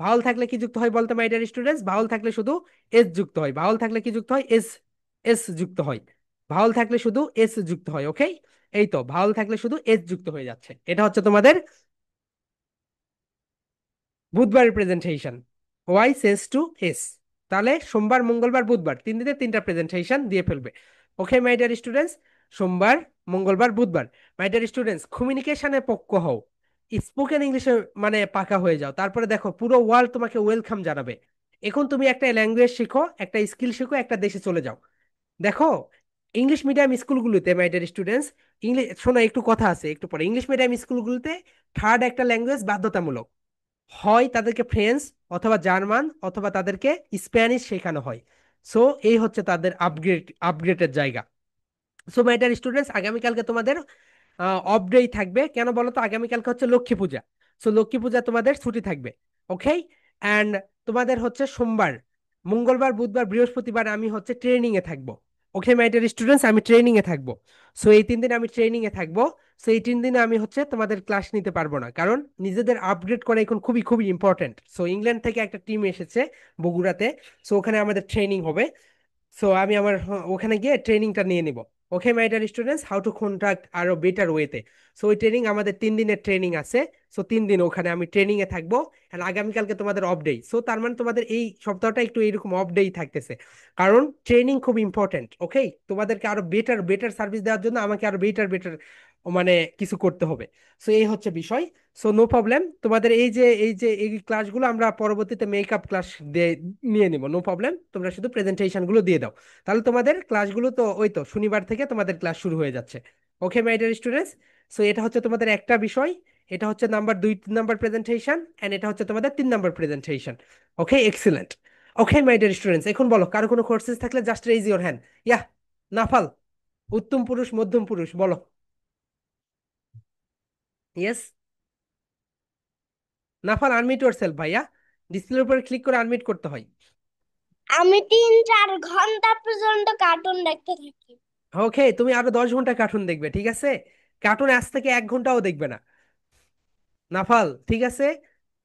Speaker 1: ভাউল থাকলে কি যুক্ত হয় বলতো মাই ডিয়ার স্টুডেন্টস? ভাউল থাকলে শুধু এস যুক্ত হয়। ভাউল থাকলে কি যুক্ত হয়? এস, এস যুক্ত হয়। ভাউল থাকলে শুধু এস যুক্ত হয়, ওকে? এই তো, ভাউল থাকলে শুধু এস যুক্ত হয়ে যাচ্ছে। এটা হচ্ছে তোমাদের বুধবারের presentation, Y sense to S. তাহলে সোমবার, মঙ্গলবার, বুধবার 3 দিনে 3টা প্রেজেন্টেশন দিয়ে ফেলবে। ওকে মাই ডিয়ার স্টুডেন্টস, সোমবার, মঙ্গলবার, বুধবার। মাই ডিয়ার স্টুডেন্টস, কমিউনিকেশনে পক্ক হও, স্পোকেন ইংলিশে মানে পাকা হয়ে যাও, তারপরে দেখো পুরো ওয়ার্ল্ড তোমাকে ওয়েলকাম জানাবে। এখন তুমি একটা ল্যাঙ্গুয়েজ শিখো, একটা স্কিল শিখো, একটা দেশে চলে যাও। দেখো, ইংলিশ মিডিয়াম স্কুলগুলোতে মাই ডিয়ার স্টুডেন্টস, ইংলিশ শোনো, একটু কথা আছে একটু পরে, ইংলিশ মিডিয়াম স্কুলগুলোতে থার্ড একটা ল্যাঙ্গুয়েজ বাধ্যতামূলক। হয় তাদেরকে ফ্রেঞ্চ অথবা জার্মান অথবা তাদেরকে স্প্যানিশ শেখানো হয়। সো এই হচ্ছে তাদের আপগ্রেডের জায়গা। সো মাই ডিয়ার স্টুডেন্টস, আগামীকালকে তোমাদের অফ ডে থাকবে। কেন বলো তো? আগামীকালকে হচ্ছে লক্ষ্মী পূজা। সো লক্ষ্মী পূজা তোমাদের ছুটি থাকবে, ওকে? অ্যান্ড তোমাদের হচ্ছে সোমবার, মঙ্গলবার, বুধবার, বৃহস্পতিবার আমি হচ্ছে ট্রেনিং এ থাকবো। ওকে মাই ডিয়ার স্টুডেন্টস, আমি ট্রেনিং এ থাকবো। সো এই 3 দিন আমি ট্রেনিং এ থাকবো। সো এই 3 দিনে আমি হচ্ছে তোমাদের ক্লাস নিতে পারবো না, কারণ নিজেদের আপগ্রেড করা এখন খুবই খুবই ইম্পর্টেন্ট। সো ইংল্যান্ড থেকে একটা টিম এসেছে বগুড়াতে। সো ওখানে আমাদের ট্রেনিং হবে। সো আমি আমার ওখানে গিয়ে ট্রেনিংটা নিয়ে নিব। Okay my deer students, how to contact আরো বেটার ওয়েতে। সো ওই ট্রেনিং আমাদের 3 দিনের ট্রেনিং আছে। সো 3 দিন ওখানে আমি ট্রেনিং এ থাকবো। আর আগামীকালকে তোমাদের অফ ডে। সো তার মানে তোমাদের এই সপ্তাহটা একটু এইরকম অফ ডেই থাকতেছে, কারণ ট্রেনিং খুব ইম্পর্টেন্ট। ওকে, তোমাদেরকে আরো বেটার বেটার সার্ভিস দেওয়ার জন্য আমাকে আরো বেটার বেটার মানে কিছু করতে হবে। সো এই হচ্ছে বিষয়। সো নো প্রবলেম, তোমাদের এই যে এই ক্লাসগুলো আমরা পরবর্তীতে মেকআপ ক্লাস নিয়ে নিব, নো প্রবলেম। তোমরা শুধু প্রেজেন্টেশন গুলো দিয়ে দাও। তাহলে তোমাদের ক্লাসগুলো তো ওই তো শনিবার থেকে তোমাদের ক্লাস শুরু হয়ে যাচ্ছে। ওকে মাই ডিয়ার স্টুডেন্টস, সো এটা হচ্ছে তোমাদের একটা বিষয়। এটা হচ্ছে নাম্বার 2 নাম্বার প্রেজেন্টেশন, এন্ড এটা হচ্ছে তোমাদের 3 number presentation. Okay, excellent. Okay my dear students, এখন বলো কারো কোনো কোর্সেস থাকলে জাস্ট রেইজ ইওর হ্যান্ড। ইয়া, নাফাল, উত্তম পুরুষ মধ্যম পুরুষ, বলো। ইয়েস, নাফাল, আনমিউট ইওর সেলফ ভাইয়া। ডিসপ্লের উপর ক্লিক করে আনমিউট করতে হয়।
Speaker 2: আমি 3-4 ঘন্টা পর্যন্ত কার্টুন দেখতে থাকি।
Speaker 1: ওকে, তুমি আরো 10 ঘন্টা কার্টুন দেখবে, ঠিক আছে? কার্টুন আজ থেকে 1 ঘন্টাও দেখবে না, নাফাল, ঠিক আছে?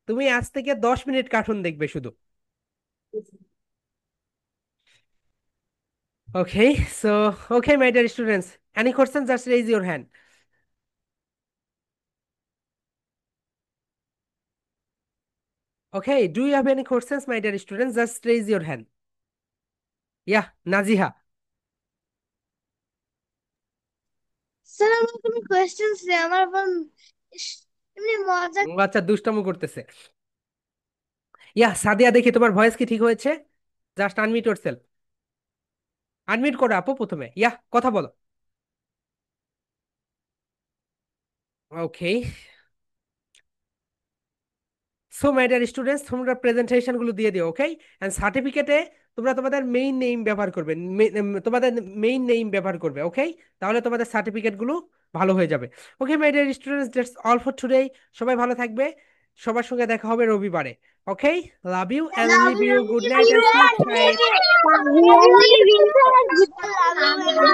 Speaker 1: তুমি আজ থেকে 10 মিনিট কার্টুন দেখবে শুধু। Okay, so okay my deer students, any question just raise your hand. Okay, do you have any questions my deer students, just raise your hand. Yeah, Naziha.
Speaker 2: Sir আমার কোনো কোয়েশ্চেন নেই, আমার বোন এমনি মজা।
Speaker 1: ও আচ্ছা, দুষ্টামো করতেছে। ইয়া, সাদিয়া, দেখি তোমার ভয়েস কি ঠিক হয়েছে? Just unmute your self. Unmute করো আপু প্রথমে, ইয়া, কথা বলো। ওকে, সো মাই ডিয়ার স্টুডেন্টস, তোমরা প্রেজেন্টেশন গুলো দিয়ে দিও। ওকে, এন্ড সার্টিফিকেটে তোমরা তোমাদের মেইন নেম ব্যবহার করবে। তোমাদের মেইন নেম ব্যবহার করবে। ওকে, তাহলে তোমাদের সার্টিফিকেট গুলো ভালো হয়ে যাবে। Okay my deer students, that's all for today. সবাই ভালো থাকবে। সবার সঙ্গে দেখা হবে রবিবারে। Okay, love you and leave you, good night and sleep tight.
Speaker 2: Love you.